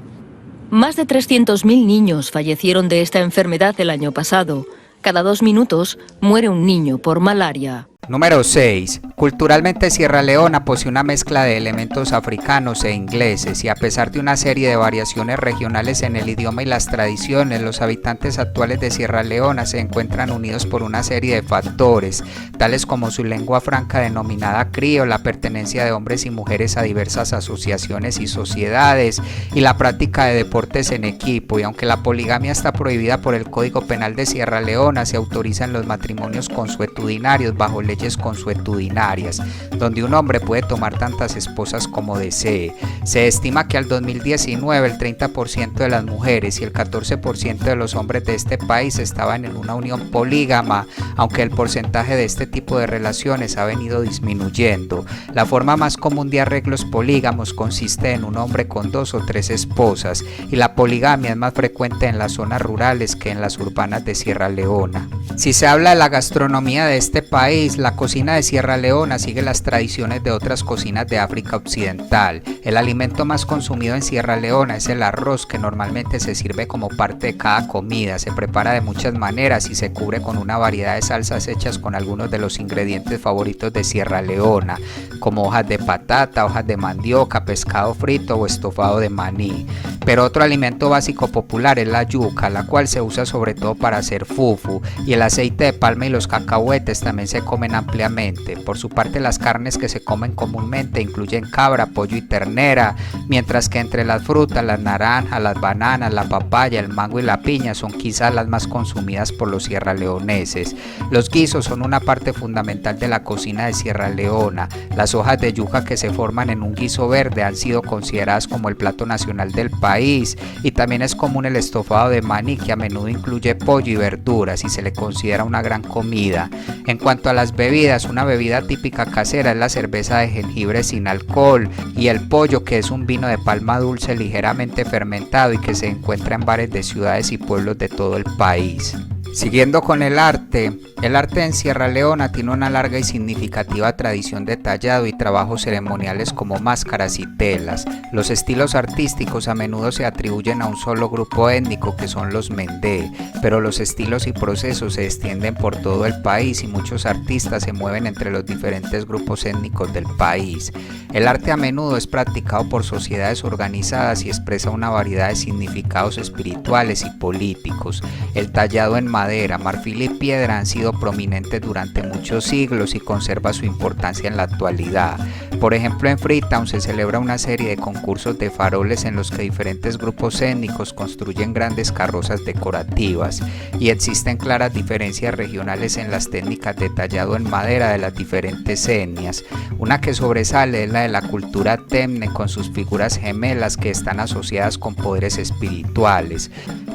Más de 300.000 niños fallecieron de esta enfermedad el año pasado. Cada 2 minutos muere un niño por malaria. Número 6. Culturalmente Sierra Leona posee una mezcla de elementos africanos e ingleses y a pesar de una serie de variaciones regionales en el idioma y las tradiciones, los habitantes actuales de Sierra Leona se encuentran unidos por una serie de factores, tales como su lengua franca denominada Crio, la pertenencia de hombres y mujeres a diversas asociaciones y sociedades y la práctica de deportes en equipo. Y aunque la poligamia está prohibida por el Código Penal de Sierra Leona, se autorizan los matrimonios consuetudinarios bajo leyes consuetudinarias, donde un hombre puede tomar tantas esposas como desee. Se estima que al 2019 el 30% de las mujeres y el 14% de los hombres de este país estaban en una unión polígama, aunque el porcentaje de este tipo de relaciones ha venido disminuyendo. La forma más común de arreglos polígamos consiste en un hombre con 2 o 3 esposas, y la poligamia es más frecuente en las zonas rurales que en las urbanas de Sierra Leona. Si se habla de la gastronomía de este país, la cocina de Sierra Leona sigue las tradiciones de otras cocinas de África Occidental. El alimento más consumido en Sierra Leona es el arroz, que normalmente se sirve como parte de cada comida. Se prepara de muchas maneras y se cubre con una variedad de salsas hechas con algunos de los ingredientes favoritos de Sierra Leona, como hojas de patata, hojas de mandioca, pescado frito o estofado de maní. Pero otro alimento básico popular es la yuca, la cual se usa sobre todo para hacer fufu, y el aceite de palma y los cacahuetes también se comen ampliamente. Por su parte, las carnes que se comen comúnmente incluyen cabra, pollo y ternera, mientras que entre las frutas, las naranjas, las bananas, la papaya, el mango y la piña son quizás las más consumidas por los sierraleoneses. Los guisos son una parte fundamental de la cocina de Sierra Leona. Las hojas de yuca que se forman en un guiso verde han sido consideradas como el plato nacional del país, y también es común el estofado de maní, que a menudo incluye pollo y verduras y se le considera una gran comida. En cuanto a las bebidas, una bebida típica casera es la cerveza de jengibre sin alcohol, y el pollo, que es un vino de palma dulce ligeramente fermentado y que se encuentra en bares de ciudades y pueblos de todo el país. Siguiendo con el arte en Sierra Leona tiene una larga y significativa tradición de tallado y trabajos ceremoniales como máscaras y telas. Los estilos artísticos a menudo se atribuyen a un solo grupo étnico, que son los Mendé, pero los estilos y procesos se extienden por todo el país y muchos artistas se mueven entre los diferentes grupos étnicos del país. El arte a menudo es practicado por sociedades organizadas y expresa una variedad de significados espirituales y políticos. El tallado en madera, marfil y piedra han sido prominentes durante muchos siglos y conserva su importancia en la actualidad. Por ejemplo, en Freetown se celebra una serie de concursos de faroles en los que diferentes grupos étnicos construyen grandes carrozas decorativas, y existen claras diferencias regionales en las técnicas de tallado en madera de las diferentes etnias. Una que sobresale es la de la cultura Temne, con sus figuras gemelas que están asociadas con poderes espirituales.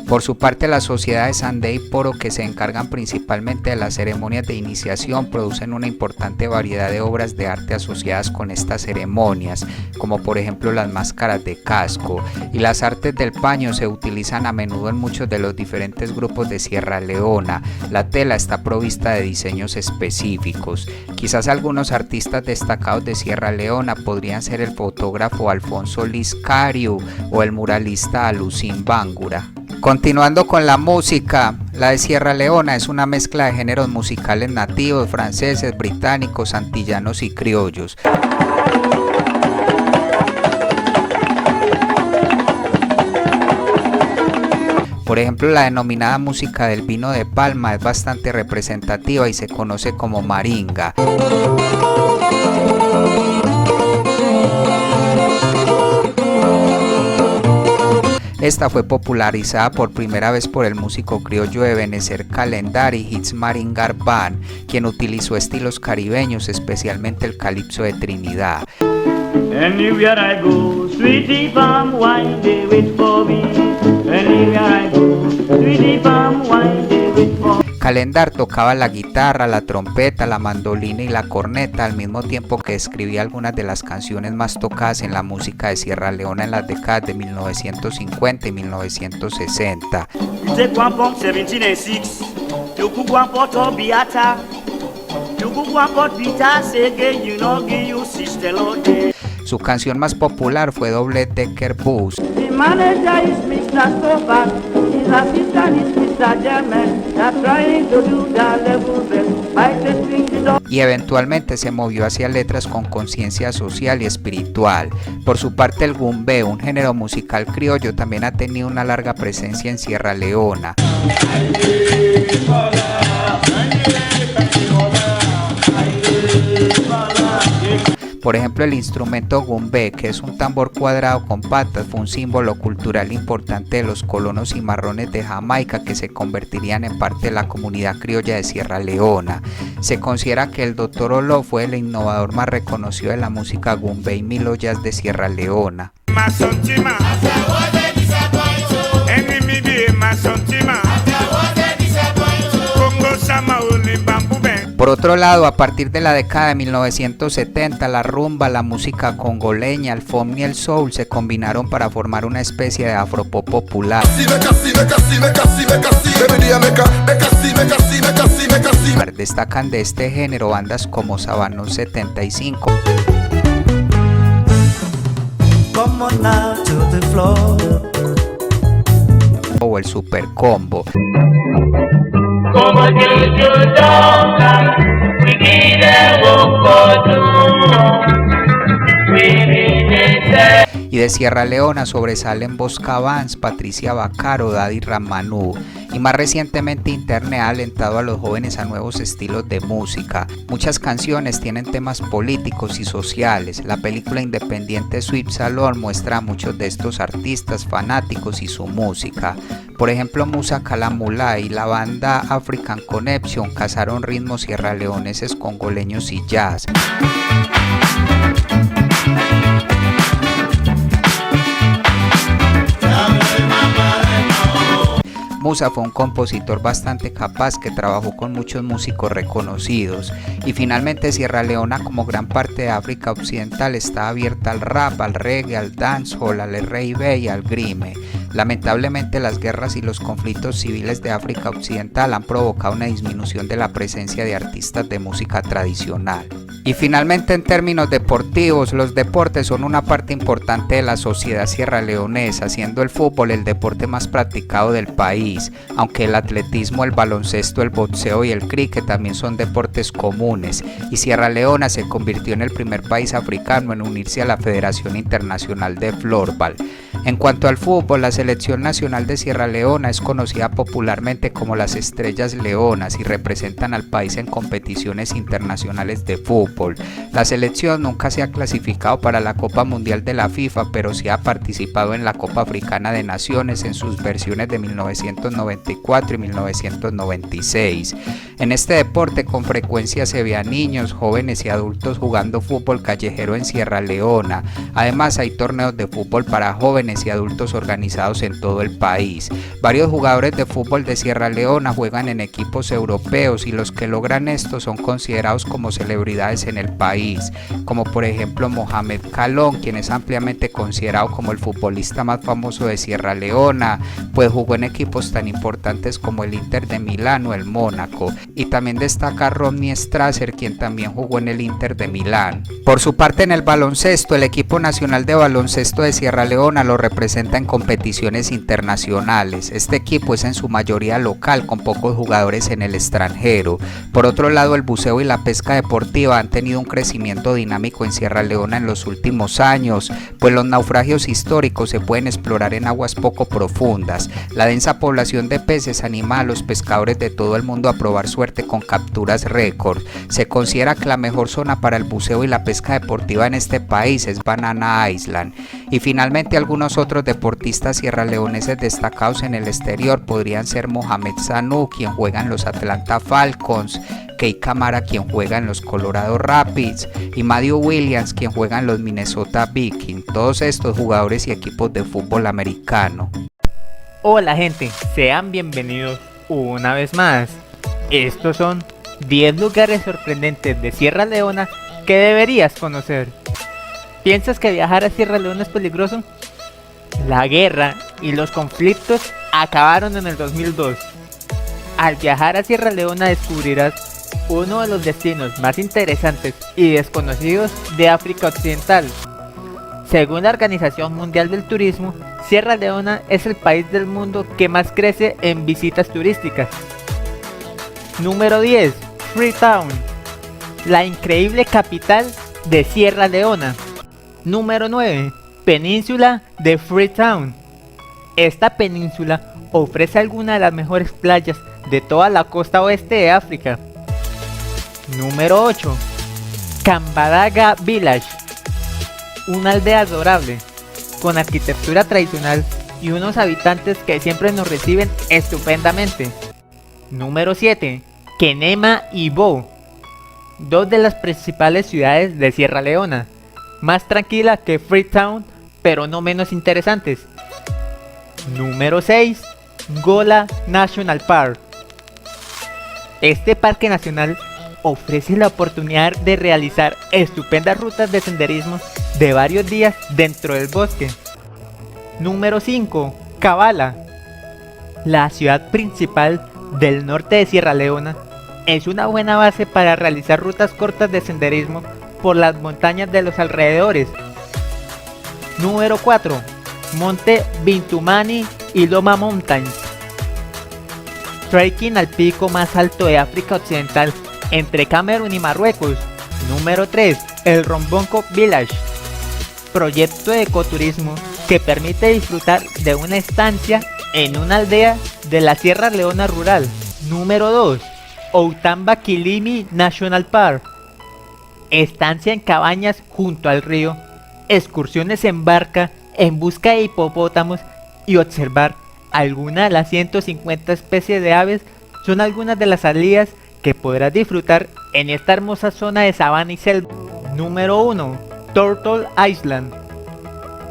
Por su parte, las sociedades Sandé y Poro, que se encargan principalmente de las ceremonias de iniciación, producen una importante variedad de obras de arte asociadas con estas ceremonias, como por ejemplo las máscaras de casco, y las artes del paño se utilizan a menudo en muchos de los diferentes grupos de Sierra Leona. La tela está provista de diseños específicos. Quizás algunos artistas destacados de Sierra Leona podrían ser el fotógrafo Alfonso Liscariu o el muralista Alucín Bángura. Continuando con la música, la de Sierra Leona es una mezcla de géneros musicales nativos, franceses, británicos, antillanos y criollos. Por ejemplo, la denominada música del vino de palma es bastante representativa y se conoce como maringa. Esta fue popularizada por primera vez por el músico criollo Ebenezer Calendar y Hits Maringar Band, quien utilizó estilos caribeños, especialmente el calipso de Trinidad. Anywhere I go, sweetie palm wine, they wait for me. Anywhere I go, sweetie palm wine, they wait for me. Calendar tocaba la guitarra, la trompeta, la mandolina y la corneta, al mismo tiempo que escribía algunas de las canciones más tocadas en la música de Sierra Leona en las décadas de 1950 y 1960. Su canción más popular fue Double Decker Bus. Y eventualmente se movió hacia letras con conciencia social y espiritual. Por su parte, el gumbé, un género musical criollo, también ha tenido una larga presencia en Sierra Leona. Por ejemplo, el instrumento gumbé, que es un tambor cuadrado con patas, fue un símbolo cultural importante de los colonos cimarrones de Jamaica, que se convertirían en parte de la comunidad criolla de Sierra Leona. Se considera que el Dr. Olo fue el innovador más reconocido de la música gumbé y Milo Jazz de Sierra Leona. Por otro lado, a partir de la década de 1970, la rumba, la música congoleña, el funk y el soul se combinaron para formar una especie de afropop popular. Destacan de este género bandas como Sabanón 75 o el Super Combo. Y de Sierra Leona sobresalen Bosca Vance, Patricia Bacaro, Daddy Ramanú. Y más recientemente Internet ha alentado a los jóvenes a nuevos estilos de música. Muchas canciones tienen temas políticos y sociales. La película independiente Sweet Salon muestra a muchos de estos artistas fanáticos y su música. Por ejemplo, Musa Calamula y la banda African Connection casaron ritmos sierraleoneses, congoleños y jazz. Musa fue un compositor bastante capaz que trabajó con muchos músicos reconocidos. Y finalmente Sierra Leona, como gran parte de África Occidental, está abierta al rap, al reggae, al dancehall, al R&B y al grime. Lamentablemente las guerras y los conflictos civiles de África Occidental han provocado una disminución de la presencia de artistas de música tradicional. Y finalmente, en términos deportivos, los deportes son una parte importante de la sociedad sierraleonesa, siendo el fútbol el deporte más practicado del país, aunque el atletismo, el baloncesto, el boxeo y el cricket también son deportes comunes, y Sierra Leona se convirtió en el primer país africano en unirse a la Federación Internacional de Floorball. En cuanto al fútbol, la selección nacional de Sierra Leona es conocida popularmente como las Estrellas Leonas y representan al país en competiciones internacionales de fútbol. La selección nunca se ha clasificado para la Copa Mundial de la FIFA, pero sí ha participado en la Copa Africana de Naciones en sus versiones de 1994 y 1996. En este deporte con frecuencia se ve a niños, jóvenes y adultos jugando fútbol callejero en Sierra Leona. Además hay torneos de fútbol para jóvenes y adultos organizados representados en todo el país. Varios jugadores de fútbol de Sierra Leona juegan en equipos europeos y los que logran esto son considerados como celebridades en el país, como por ejemplo Mohamed Kalon, quien es ampliamente considerado como el futbolista más famoso de Sierra Leona, pues jugó en equipos tan importantes como el Inter de Milán o el Mónaco, y también destaca Rodney Strasser, quien también jugó en el Inter de Milán. Por su parte, en el baloncesto, el equipo nacional de baloncesto de Sierra Leona lo representa en competiciones internacionales. Este equipo es en su mayoría local, con pocos jugadores en el extranjero. Por otro lado, el buceo y la pesca deportiva han tenido un crecimiento dinámico en Sierra Leona en los últimos años, pues los naufragios históricos se pueden explorar en aguas poco profundas. La densa población de peces anima a los pescadores de todo el mundo a probar suerte con capturas récord. Se considera que la mejor zona para el buceo y la pesca deportiva en este país es Banana Island. Y finalmente, algunos otros deportistas sierraleoneses destacados en el exterior podrían ser Mohamed Sanu, quien juega en los Atlanta Falcons, Kei Kamara, quien juega en los Colorado Rapids, y Madio Williams, quien juega en los Minnesota Vikings, todos estos jugadores y equipos de fútbol americano. Hola gente, sean bienvenidos una vez más. Estos son 10 lugares sorprendentes de Sierra Leona que deberías conocer. ¿Piensas que viajar a Sierra Leona es peligroso? La guerra y los conflictos acabaron en el 2002. Al viajar a Sierra Leona descubrirás uno de los destinos más interesantes y desconocidos de África Occidental. Según la Organización Mundial del Turismo, Sierra Leona es el país del mundo que más crece en visitas turísticas. Número 10. Freetown, la increíble capital de Sierra Leona. Número 9. Península de Freetown. Esta península ofrece algunas de las mejores playas de toda la costa oeste de África. Número 8. Kambadaga Village, una aldea adorable, con arquitectura tradicional y unos habitantes que siempre nos reciben estupendamente. Número 7. Kenema y Bo, dos de las principales ciudades de Sierra Leona, más tranquila que Freetown, pero no menos interesantes. Número 6. Gola National Park. Este parque nacional ofrece la oportunidad de realizar estupendas rutas de senderismo de varios días dentro del bosque. Número 5. Kabala, la ciudad principal del norte de Sierra Leona, es una buena base para realizar rutas cortas de senderismo por las montañas de los alrededores. Número 4. Monte Bintumani y Loma Mountains. Trekking al pico más alto de África Occidental, entre Camerún y Marruecos. Número 3. El Rombonco Village, proyecto de ecoturismo que permite disfrutar de una estancia en una aldea de la Sierra Leona rural. Número 2. Outamba Kilimi National Park, estancia en cabañas junto al río, excursiones en barca en busca de hipopótamos y observar algunas de las 150 especies de aves son algunas de las salidas que podrás disfrutar en esta hermosa zona de sabana y selva. Número 1. Turtle Island,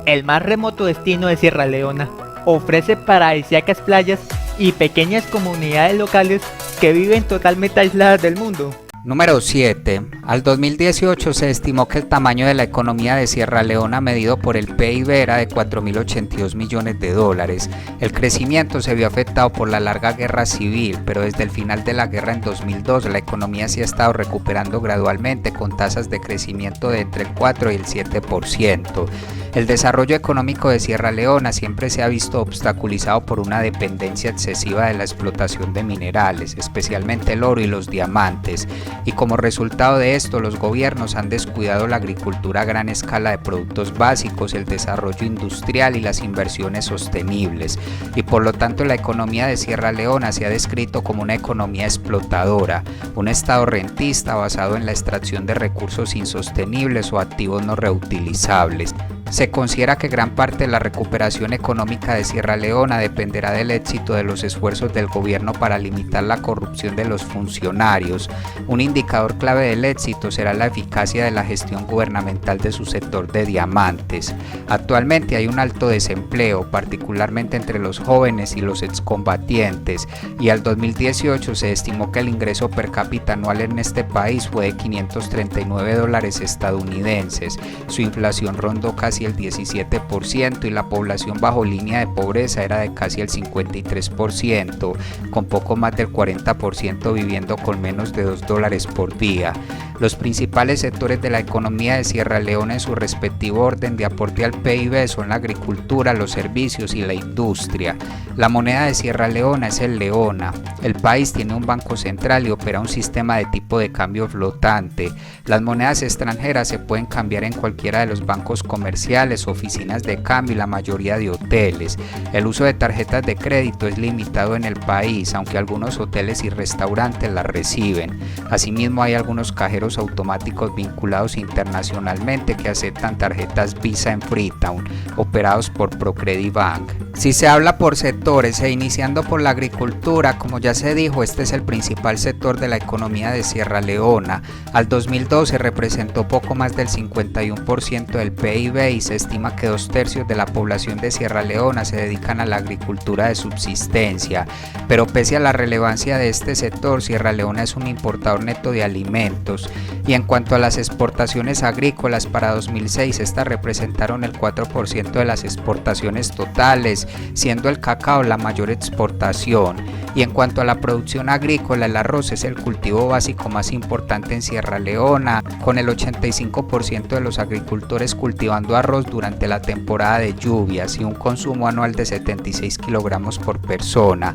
el más remoto destino de Sierra Leona, ofrece paradisíacas playas y pequeñas comunidades locales que viven totalmente aisladas del mundo. Número 7. Al 2018 se estimó que el tamaño de la economía de Sierra Leona medido por el PIB era de 4.082 millones de dólares. El crecimiento se vio afectado por la larga guerra civil, pero desde el final de la guerra en 2002 la economía se ha estado recuperando gradualmente con tasas de crecimiento de entre el 4 y el 7%. El desarrollo económico de Sierra Leona siempre se ha visto obstaculizado por una dependencia excesiva de la explotación de minerales, especialmente el oro y los diamantes, y como resultado de esto los gobiernos han descuidado la agricultura a gran escala de productos básicos, el desarrollo industrial y las inversiones sostenibles, y por lo tanto la economía de Sierra Leona se ha descrito como una economía explotadora, un estado rentista basado en la extracción de recursos insostenibles o activos no reutilizables. Se considera que gran parte de la recuperación económica de Sierra Leona dependerá del éxito de los esfuerzos del gobierno para limitar la corrupción de los funcionarios. Un indicador clave del éxito será la eficacia de la gestión gubernamental de su sector de diamantes. Actualmente hay un alto desempleo, particularmente entre los jóvenes y los excombatientes, y al 2018 se estimó que el ingreso per cápita anual en este país fue de $539 estadounidenses. Su inflación rondó casi el 17% y la población bajo línea de pobreza era de casi el 53%, con poco más del 40% viviendo con menos de $2 por día. Los principales sectores de la economía de Sierra Leona en su respectivo orden de aporte al PIB son la agricultura, los servicios y la industria. La moneda de Sierra Leona es el leona. El país tiene un banco central y opera un sistema de tipo de cambio flotante. Las monedas extranjeras se pueden cambiar en cualquiera de los bancos comerciales, oficinas de cambio y la mayoría de hoteles. El uso de tarjetas de crédito es limitado en el país, aunque algunos hoteles y restaurantes las reciben. Asimismo, hay algunos cajeros automáticos vinculados internacionalmente que aceptan tarjetas Visa en Freetown, operados por ProCredibank. Si se habla por sectores e iniciando por la agricultura, como ya se dijo, este es el principal sector de la economía de Sierra Leona. Al 2012 representó poco más del 51% del PIB y se estima que 2/3 de la población de Sierra Leona se dedican a la agricultura de subsistencia. Pero pese a la relevancia de este sector, Sierra Leona es un importador neto de alimentos. Y en cuanto a las exportaciones agrícolas, para 2006 estas representaron el 4% de las exportaciones totales, siendo el cacao la mayor exportación. Y en cuanto a la producción agrícola, el arroz es el cultivo básico más importante en Sierra Leona, con el 85% de los agricultores cultivando arroz durante la temporada de lluvias y un consumo anual de 76 kilogramos por persona.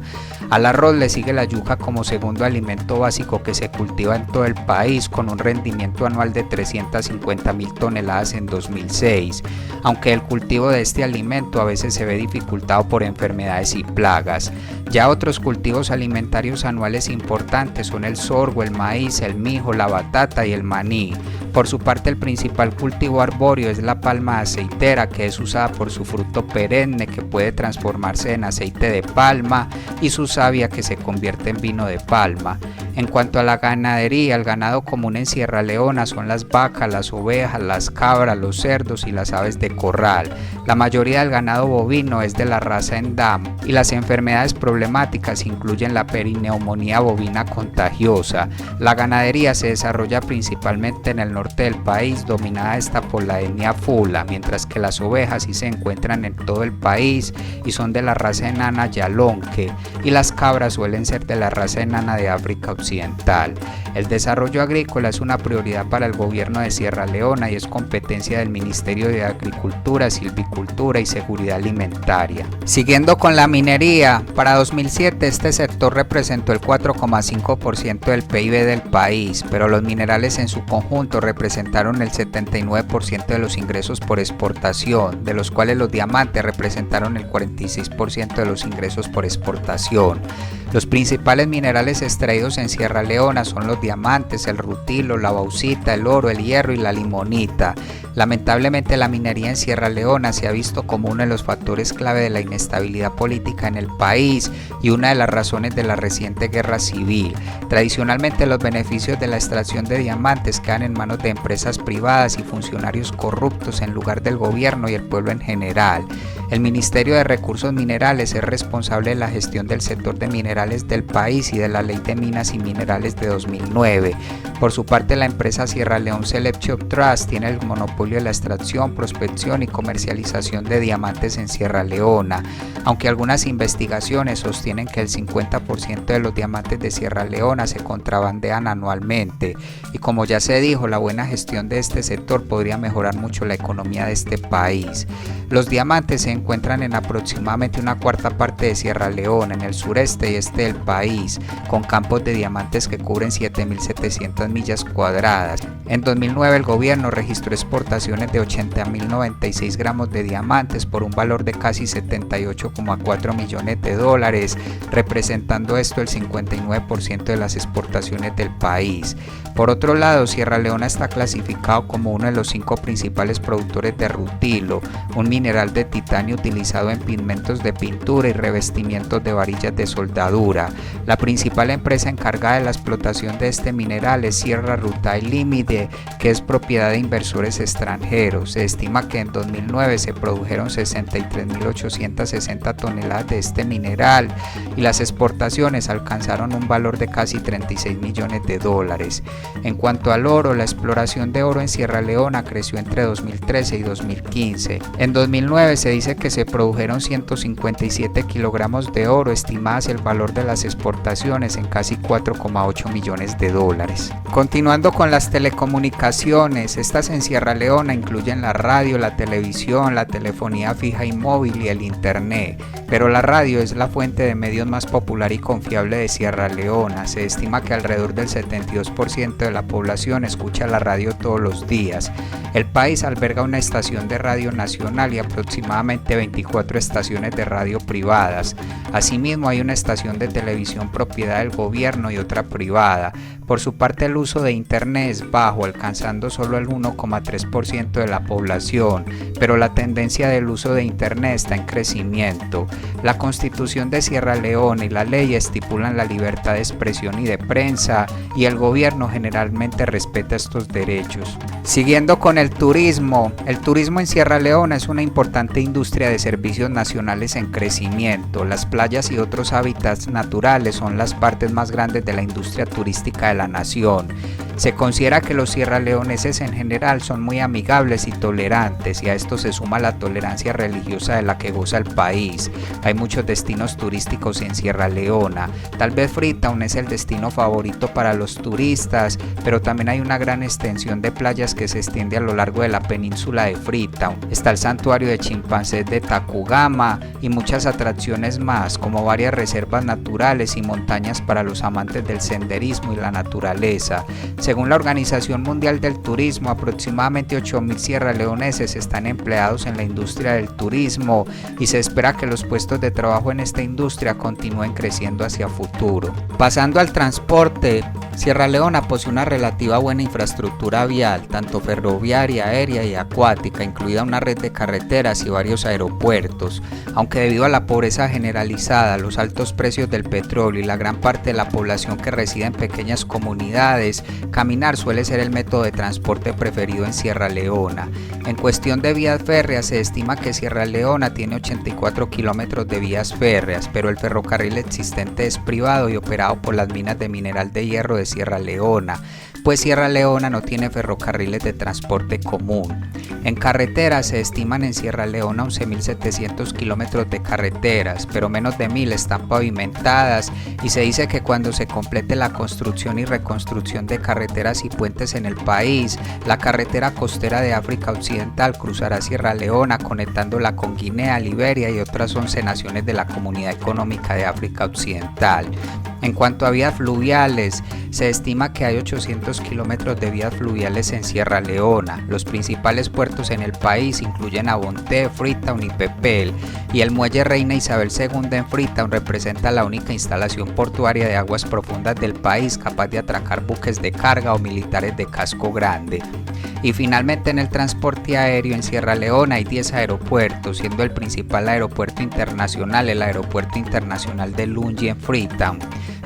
Al arroz le sigue la yuca como segundo alimento básico que se cultiva en todo el país, con un rendimiento anual de 350.000 toneladas en 2006, aunque el cultivo de este alimento a veces se ve dificultado por enfermedades y plagas. Ya otros cultivos alimentarios anuales importantes son el sorgo, el maíz, el mijo, la batata y el maní. Por su parte, el principal cultivo arbóreo es la palma aceitera, que es usada por su fruto perenne que puede transformarse en aceite de palma y su savia que se convierte en vino de palma. En cuanto a la ganadería, el ganado común en Sierra Leona son las vacas, las ovejas, las cabras, los cerdos y las aves de corral. La mayoría del ganado bovino es de la raza Endam y las enfermedades problemáticas incluyen la perineumonía bovina contagiosa. La ganadería se desarrolla principalmente en el norte del país, dominada esta por la etnia Fula, mientras que las ovejas sí se encuentran en todo el país y son de la raza enana Yalonque, y las cabras suelen ser de la raza enana de África Occidental. El desarrollo agrícola es una prioridad para el gobierno de Sierra Leona y es competencia del Ministerio de Agricultura, Silvicultura y Seguridad Alimentaria. Siguiendo con la minería, para 2007 este sector representó el 4,5% del PIB del país, pero los minerales en su conjunto representaron el 79% de los ingresos por exportación, de los cuales los diamantes representaron el 46% de los ingresos por exportación. Los principales minerales extraídos en Sierra Leona son los diamantes, el rutilo, la bauxita, el oro, el hierro y la limonita. Lamentablemente, la minería en Sierra Leona se ha visto como uno de los factores clave de la inestabilidad política en el país y una de las razones de la reciente guerra civil. Tradicionalmente, los beneficios de la extracción de diamantes quedan en manos de empresas privadas y funcionarios corruptos en lugar del gobierno y el pueblo en general. El Ministerio de Recursos Minerales es responsable de la gestión del sector de minerales del país y de la Ley de Minas y Minerales de 2009. Por su parte, la empresa Sierra Leone Selection Trust tiene el monopolio de la extracción, prospección y comercialización de diamantes en Sierra Leona, aunque algunas investigaciones sostienen que el 50% de los diamantes de Sierra Leona se contrabandean anualmente. Y como ya se dijo, la buena gestión de este sector podría mejorar mucho la economía de este país. Los diamantes se encuentran en aproximadamente una cuarta parte de Sierra Leona, en el sureste y este del país, con campos de diamantes que cubren 7.700 millas cuadradas. En 2009 el gobierno registró exportaciones de 80.096 gramos de diamantes por un valor de casi 78,4 millones de dólares, representando esto el 59% de las exportaciones del país. Por otro lado, Sierra Leona está clasificado como uno de los 5 principales productores de rutilo, un mineral de titanio utilizado en pigmentos de pintura y revestimientos de varillas de soldadura. La principal empresa encargada de la explotación de este mineral es Sierra Rutile Limited, que es propiedad de inversores extranjeros. Se estima que en 2009 se produjeron 63.860 toneladas de este mineral y las exportaciones alcanzaron un valor de casi 36 millones de dólares. En cuanto al oro, la exploración de oro en Sierra Leona creció entre 2013 y 2015. En 2009 se dice que se produjeron 157 kilogramos de oro, estimadas el valor de las exportaciones en casi 4,8 millones de dólares. Continuando con las telecomunicaciones, estas en Sierra Leona incluyen la radio, la televisión, la telefonía fija y móvil y el internet, pero la radio es la fuente de medios más popular y confiable de Sierra Leona. Se estima que alrededor del 72% de la población escucha la radio todos los días. El país alberga una estación de radio nacional y aproximadamente 24 estaciones de radio privadas. Asimismo, hay una estación de televisión propiedad del gobierno y otra privada. Por su parte, el uso de internet es bajo, alcanzando solo el 1,3% de la población, pero la tendencia del uso de internet está en crecimiento. La Constitución de Sierra Leona y la ley estipulan la libertad de expresión y de prensa, y el gobierno generalmente respeta estos derechos. Siguiendo con el turismo en Sierra Leona es una importante industria de servicios nacionales en crecimiento. Las playas y otros hábitats naturales son las partes más grandes de la industria turística de la nación. Se considera que los sierraleoneses en general son muy amigables y tolerantes, y a esto se suma la tolerancia religiosa de la que goza el país. Hay muchos destinos turísticos en Sierra Leona. Tal vez Freetown es el destino favorito para los turistas, pero también hay una gran extensión de playas que se extiende a lo largo de la península de Freetown. Está el santuario de chimpancés de Tacugama y muchas atracciones más, como varias reservas naturales y montañas para los amantes del senderismo y la naturaleza. Según la Organización Mundial del Turismo, aproximadamente 8.000 sierraleoneses están empleados en la industria del turismo y se espera que los puestos de trabajo en esta industria continúen creciendo hacia futuro. Pasando al transporte, Sierra Leona posee una relativa buena infraestructura vial, tanto ferroviaria, aérea y acuática, incluida una red de carreteras y varios aeropuertos. Aunque debido a la pobreza generalizada, los altos precios del petróleo y la gran parte de la población que reside en pequeñas comunidades, caminar suele ser el método de transporte preferido en Sierra Leona. En cuestión de vías férreas, se estima que Sierra Leona tiene 84 kilómetros de vías férreas, pero el ferrocarril existente es privado y operado por las minas de mineral de hierro de Sierra Leona, pues Sierra Leona no tiene ferrocarriles de transporte común. En carreteras se estiman en Sierra Leona 11.700 kilómetros de carreteras, pero menos de 1.000 están pavimentadas, y se dice que cuando se complete la construcción y reconstrucción de carreteras y puentes en el país, la carretera costera de África Occidental cruzará Sierra Leona conectándola con Guinea, Liberia y otras 11 naciones de la Comunidad Económica de África Occidental. En cuanto a vías fluviales, se estima que hay 800 kilómetros de vías fluviales en Sierra Leona. Los principales puertos en el país incluyen Abonté, Freetown y Pepel, y el muelle Reina Isabel II en Freetown representa la única instalación portuaria de aguas profundas del país capaz de atracar buques de carga o militares de casco grande. Y finalmente, en el transporte aéreo en Sierra Leona hay 10 aeropuertos, siendo el principal aeropuerto internacional el Aeropuerto Internacional de Lungi en Freetown.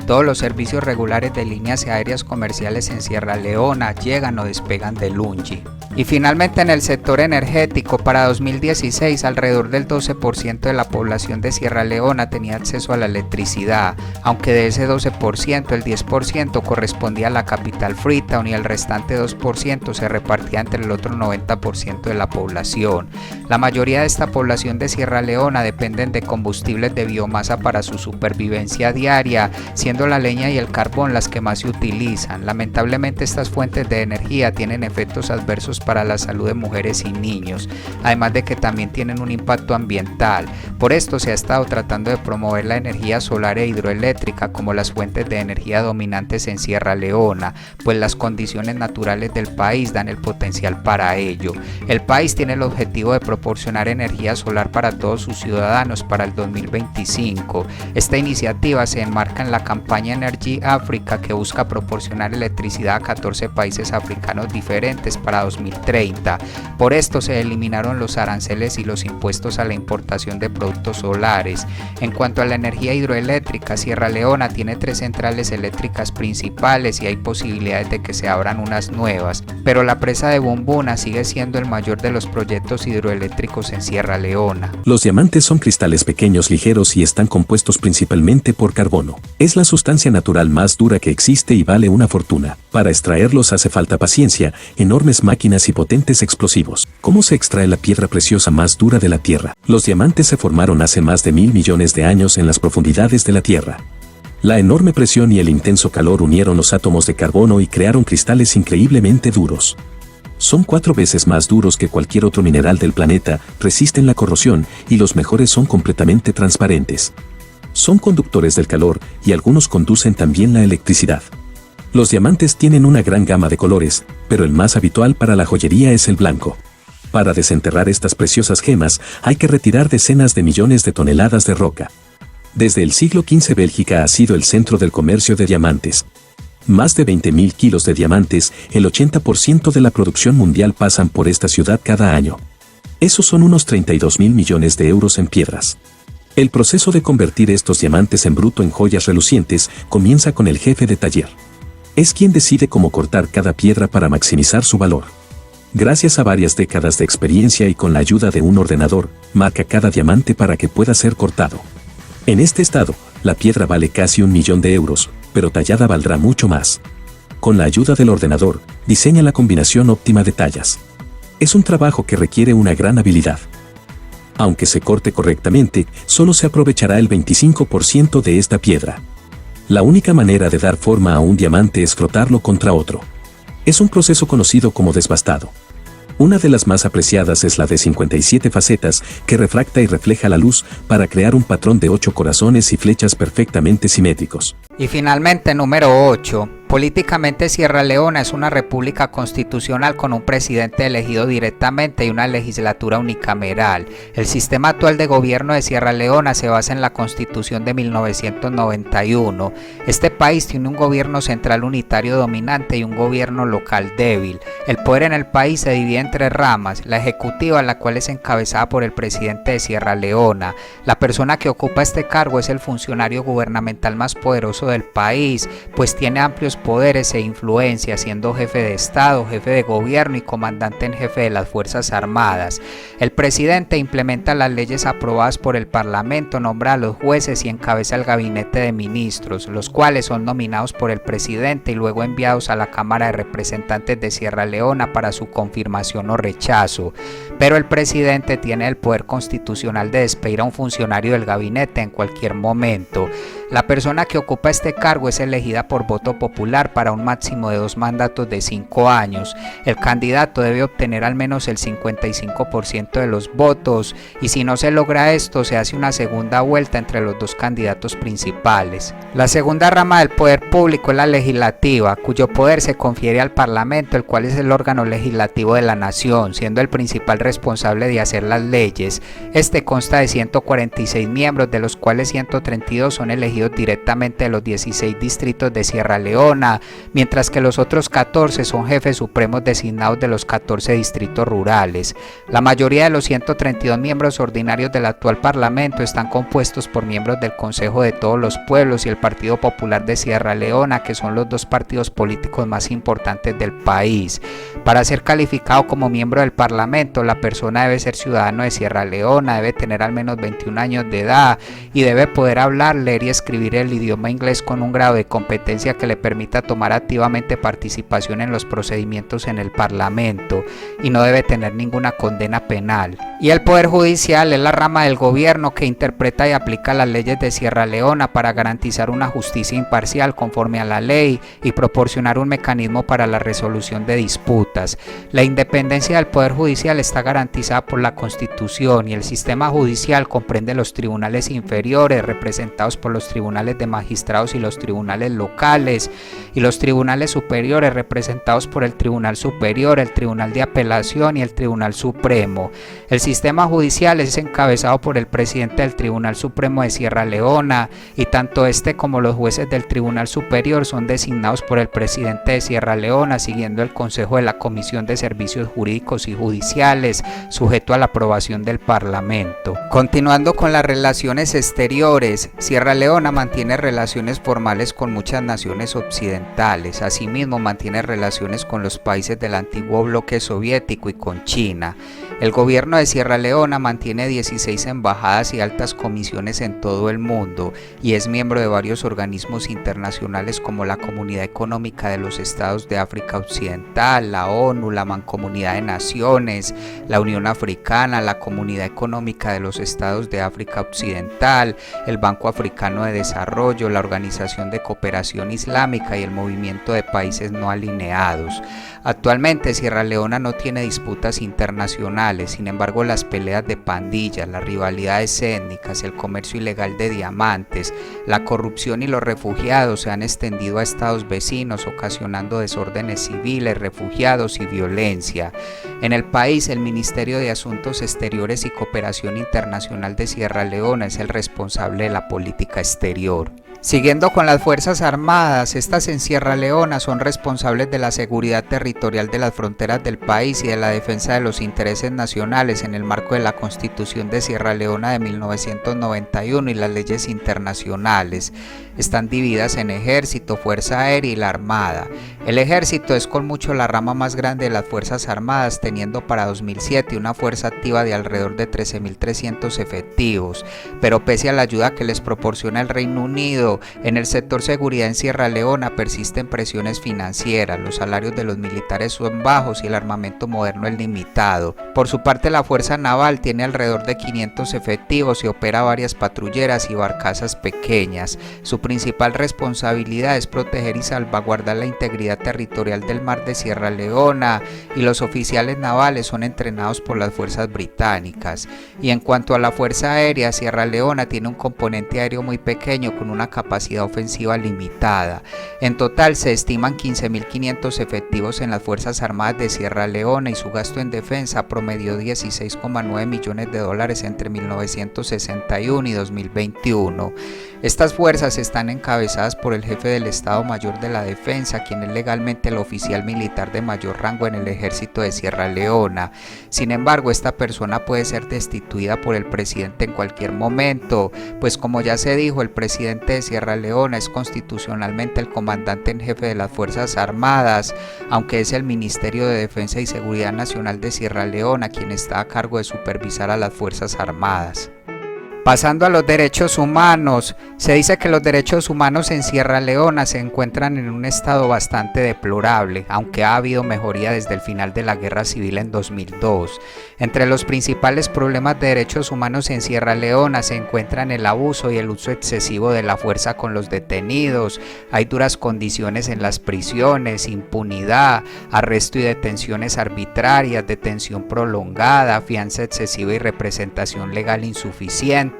Todos los servicios regulares de líneas aéreas comerciales en Sierra Leona llegan o despegan de Lungi. Y finalmente, en el sector energético, para 2016 alrededor del 12% de la población de Sierra Leona tenía acceso a la electricidad, aunque de ese 12% el 10% correspondía a la capital Freetown y el restante 2% se repartía entre el otro 90% de la población. La mayoría de esta población de Sierra Leona dependen de combustibles de biomasa para su supervivencia diaria, siendo la leña y el carbón las que más se utilizan. Lamentablemente, estas fuentes de energía tienen efectos adversos para la salud de mujeres y niños, además de que también tienen un impacto ambiental. Por esto se ha estado tratando de promover la energía solar e hidroeléctrica como las fuentes de energía dominantes en Sierra Leona, pues las condiciones naturales del país dan el potencial para ello. El país tiene el objetivo de proporcionar energía solar para todos sus ciudadanos para el 2025. Esta iniciativa se enmarca en la campaña Energy Africa, que busca proporcionar electricidad a 14 países africanos diferentes para 2030. Por esto se eliminaron los aranceles y los impuestos a la importación de productos solares. En cuanto a la energía hidroeléctrica, Sierra Leona tiene 3 centrales eléctricas principales y hay posibilidades de que se abran unas nuevas, pero la presa de Bumbuna sigue siendo el mayor de los proyectos hidroeléctricos en Sierra Leona. Los diamantes son cristales pequeños, ligeros y están compuestos principalmente por carbono. Es la sustancia natural más dura que existe y vale una fortuna. Para extraerlos hace falta paciencia, enormes máquinas y potentes explosivos. ¿Cómo se extrae la piedra preciosa más dura de la Tierra? Los diamantes se formaron hace más de 1.000 millones de años en las profundidades de la Tierra. La enorme presión y el intenso calor unieron los átomos de carbono y crearon cristales increíblemente duros. Son 4 veces más duros que cualquier otro mineral del planeta, resisten la corrosión y los mejores son completamente transparentes. Son conductores del calor y algunos conducen también la electricidad. Los diamantes tienen una gran gama de colores, pero el más habitual para la joyería es el blanco. Para desenterrar estas preciosas gemas hay que retirar decenas de millones de toneladas de roca. Desde el siglo XV Bélgica ha sido el centro del comercio de diamantes. Más de 20.000 kilos de diamantes, el 80% de la producción mundial pasan por esta ciudad cada año. Esos son unos 32.000 millones de euros en piedras. El proceso de convertir estos diamantes en bruto en joyas relucientes comienza con el jefe de taller. Es quien decide cómo cortar cada piedra para maximizar su valor. Gracias a varias décadas de experiencia y con la ayuda de un ordenador, marca cada diamante para que pueda ser cortado. En este estado, la piedra vale casi 1 millón de euros, pero tallada valdrá mucho más. Con la ayuda del ordenador, diseña la combinación óptima de tallas. Es un trabajo que requiere una gran habilidad. Aunque se corte correctamente, solo se aprovechará el 25% de esta piedra. La única manera de dar forma a un diamante es frotarlo contra otro. Es un proceso conocido como desbastado. Una de las más apreciadas es la de 57 facetas, que refracta y refleja la luz para crear un patrón de 8 corazones y flechas perfectamente simétricos. Y finalmente, número 8. Políticamente, Sierra Leona es una república constitucional con un presidente elegido directamente y una legislatura unicameral. El sistema actual de gobierno de Sierra Leona se basa en la Constitución de 1991. Este país tiene un gobierno central unitario dominante y un gobierno local débil. El poder en el país se divide en 3 ramas: la ejecutiva, la cual es encabezada por el presidente de Sierra Leona. La persona que ocupa este cargo es el funcionario gubernamental más poderoso del país, pues tiene amplios poderes e influencia, siendo jefe de Estado, jefe de gobierno y comandante en jefe de las Fuerzas Armadas. El presidente implementa las leyes aprobadas por el Parlamento, nombra a los jueces y encabeza el gabinete de ministros, los cuales son nominados por el presidente y luego enviados a la Cámara de Representantes de Sierra Leona para su confirmación o rechazo. Pero el presidente tiene el poder constitucional de despedir a un funcionario del gabinete en cualquier momento. La persona que ocupa este cargo es elegida por voto popular para un máximo de 2 mandatos de 5 años. El candidato debe obtener al menos el 55% de los votos y si no se logra esto, se hace una segunda vuelta entre los 2 candidatos principales. La segunda rama del poder público es la legislativa, cuyo poder se confiere al Parlamento, el cual es el órgano legislativo de la nación, siendo el principal responsable de hacer las leyes. Este consta de 146 miembros, de los cuales 132 son elegidos directamente de los 16 distritos de Sierra Leona, mientras que los otros 14 son jefes supremos designados de los 14 distritos rurales. La mayoría de los 132 miembros ordinarios del actual Parlamento están compuestos por miembros del Consejo de Todos los Pueblos y el Partido Popular de Sierra Leona, que son los 2 partidos políticos más importantes del país. Para ser calificado como miembro del Parlamento, la persona debe ser ciudadano de Sierra Leona, debe tener al menos 21 años de edad y debe poder hablar, leer y escribir el idioma inglés inglés con un grado de competencia que le permita tomar activamente participación en los procedimientos en el Parlamento y no debe tener ninguna condena penal. Y el Poder Judicial es la rama del gobierno que interpreta y aplica las leyes de Sierra Leona para garantizar una justicia imparcial conforme a la ley y proporcionar un mecanismo para la resolución de disputas. La independencia del Poder Judicial está garantizada por la Constitución y el sistema judicial comprende los tribunales inferiores representados por los tribunales de magistrados y los tribunales locales y los tribunales superiores representados por el Tribunal Superior, el Tribunal de Apelación y el Tribunal Supremo. El sistema judicial es encabezado por el presidente del Tribunal Supremo de Sierra Leona y tanto este como los jueces del Tribunal Superior son designados por el presidente de Sierra Leona siguiendo el consejo de la Comisión de Servicios Jurídicos y Judiciales, sujeto a la aprobación del Parlamento. Continuando con las relaciones exteriores, Sierra Leona mantiene relaciones formales con muchas naciones occidentales, asimismo mantiene relaciones con los países del antiguo bloque soviético y con China. El gobierno de Sierra Leona mantiene 16 embajadas y altas comisiones en todo el mundo y es miembro de varios organismos internacionales como la Comunidad Económica de los Estados de África Occidental, la ONU, la Mancomunidad de Naciones, la Unión Africana, la Comunidad Económica de los Estados de África Occidental, el Banco Africano de Desarrollo, la Organización de Cooperación Islámica y el Movimiento de Países No Alineados. Actualmente Sierra Leona no tiene disputas internacionales, sin embargo las peleas de pandillas, las rivalidades étnicas, el comercio ilegal de diamantes, la corrupción y los refugiados se han extendido a estados vecinos, ocasionando desórdenes civiles, refugiados y violencia. En el país, el Ministerio de Asuntos Exteriores y Cooperación Internacional de Sierra Leona es el responsable de la política exterior. Siguiendo con las Fuerzas Armadas, estas en Sierra Leona son responsables de la seguridad territorial de las fronteras del país y de la defensa de los intereses nacionales en el marco de la Constitución de Sierra Leona de 1991 y las leyes internacionales. Están divididas en Ejército, Fuerza Aérea y la Armada. El Ejército es con mucho la rama más grande de las Fuerzas Armadas, teniendo para 2007 una fuerza activa de alrededor de 13.300 efectivos, pero pese a la ayuda que les proporciona el Reino Unido, en el sector seguridad en Sierra Leona persisten presiones financieras, los salarios de los militares son bajos y el armamento moderno es limitado. Por su parte, la Fuerza Naval tiene alrededor de 500 efectivos y opera varias patrulleras y barcazas pequeñas. Su principal responsabilidad es proteger y salvaguardar la integridad territorial del mar de Sierra Leona y los oficiales navales son entrenados por las fuerzas británicas. Y en cuanto a la Fuerza Aérea, Sierra Leona tiene un componente aéreo muy pequeño con una capacidad ofensiva limitada. En total se estiman 15.500 efectivos en las Fuerzas Armadas de Sierra Leona y su gasto en defensa promedió $16,9 millones entre 1961 y 2021. Estas fuerzas están encabezadas por el jefe del Estado Mayor de la Defensa, quien es legalmente el oficial militar de mayor rango en el Ejército de Sierra Leona. Sin embargo, esta persona puede ser destituida por el presidente en cualquier momento, pues como ya se dijo, el presidente de Sierra Leona es constitucionalmente el comandante en jefe de las Fuerzas Armadas, aunque es el Ministerio de Defensa y Seguridad Nacional de Sierra Leona quien está a cargo de supervisar a las Fuerzas Armadas. Pasando a los derechos humanos, se dice que los derechos humanos en Sierra Leona se encuentran en un estado bastante deplorable, aunque ha habido mejoría desde el final de la guerra civil en 2002. Entre los principales problemas de derechos humanos en Sierra Leona se encuentran el abuso y el uso excesivo de la fuerza con los detenidos, hay duras condiciones en las prisiones, impunidad, arresto y detenciones arbitrarias, detención prolongada, fianza excesiva y representación legal insuficiente,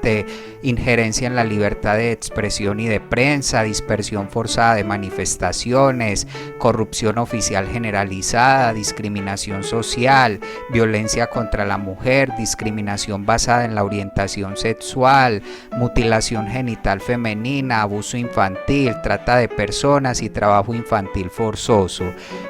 injerencia en la libertad de expresión y de prensa, dispersión forzada de manifestaciones, corrupción oficial generalizada, discriminación social, violencia contra la mujer, discriminación basada en la orientación sexual, mutilación genital femenina, abuso infantil, trata de personas y trabajo infantil forzoso.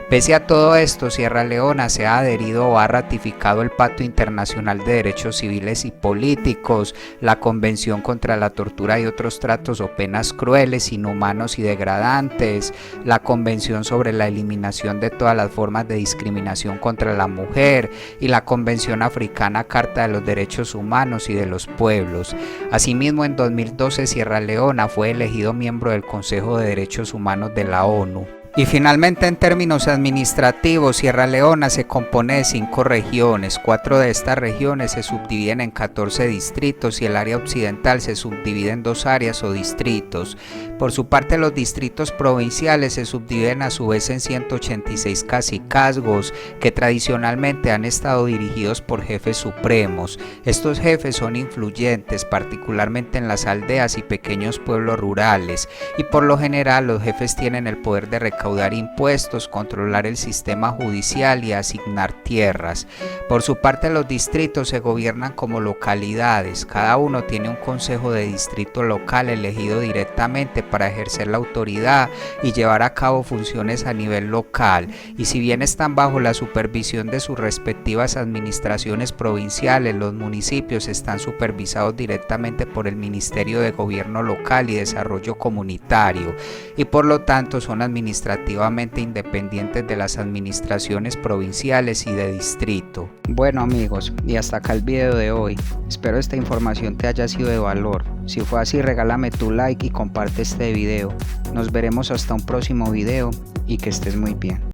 Pese a todo esto, Sierra Leona se ha adherido o ha ratificado el Pacto Internacional de Derechos Civiles y Políticos, la Convención contra la Tortura y otros tratos o penas crueles, inhumanos y degradantes, la Convención sobre la eliminación de todas las formas de discriminación contra la mujer y la Convención Africana Carta de los Derechos Humanos y de los Pueblos. Asimismo, en 2012 Sierra Leona fue elegido miembro del Consejo de Derechos Humanos de la ONU. Y finalmente, en términos administrativos, Sierra Leona se compone de 5 regiones. 4 de estas regiones se subdividen en 14 distritos y el área occidental se subdivide en 2 áreas o distritos. Por su parte, los distritos provinciales se subdividen a su vez en 186 cacicazgos que tradicionalmente han estado dirigidos por jefes supremos. Estos jefes son influyentes, particularmente en las aldeas y pequeños pueblos rurales, y por lo general los jefes tienen el poder de recaudar impuestos, controlar el sistema judicial y asignar tierras. Por su parte, los distritos se gobiernan como localidades. Cada uno tiene un consejo de distrito local elegido directamente para ejercer la autoridad y llevar a cabo funciones a nivel local, y si bien están bajo la supervisión de sus respectivas administraciones provinciales, los municipios están supervisados directamente por el Ministerio de Gobierno Local y Desarrollo Comunitario, y por lo tanto son administrativamente independientes de las administraciones provinciales y de distrito. Bueno amigos, y hasta acá el video de hoy. Espero esta información te haya sido de valor. Si fue así, regálame tu like y comparte este video. Nos veremos hasta un próximo video y que estés muy bien.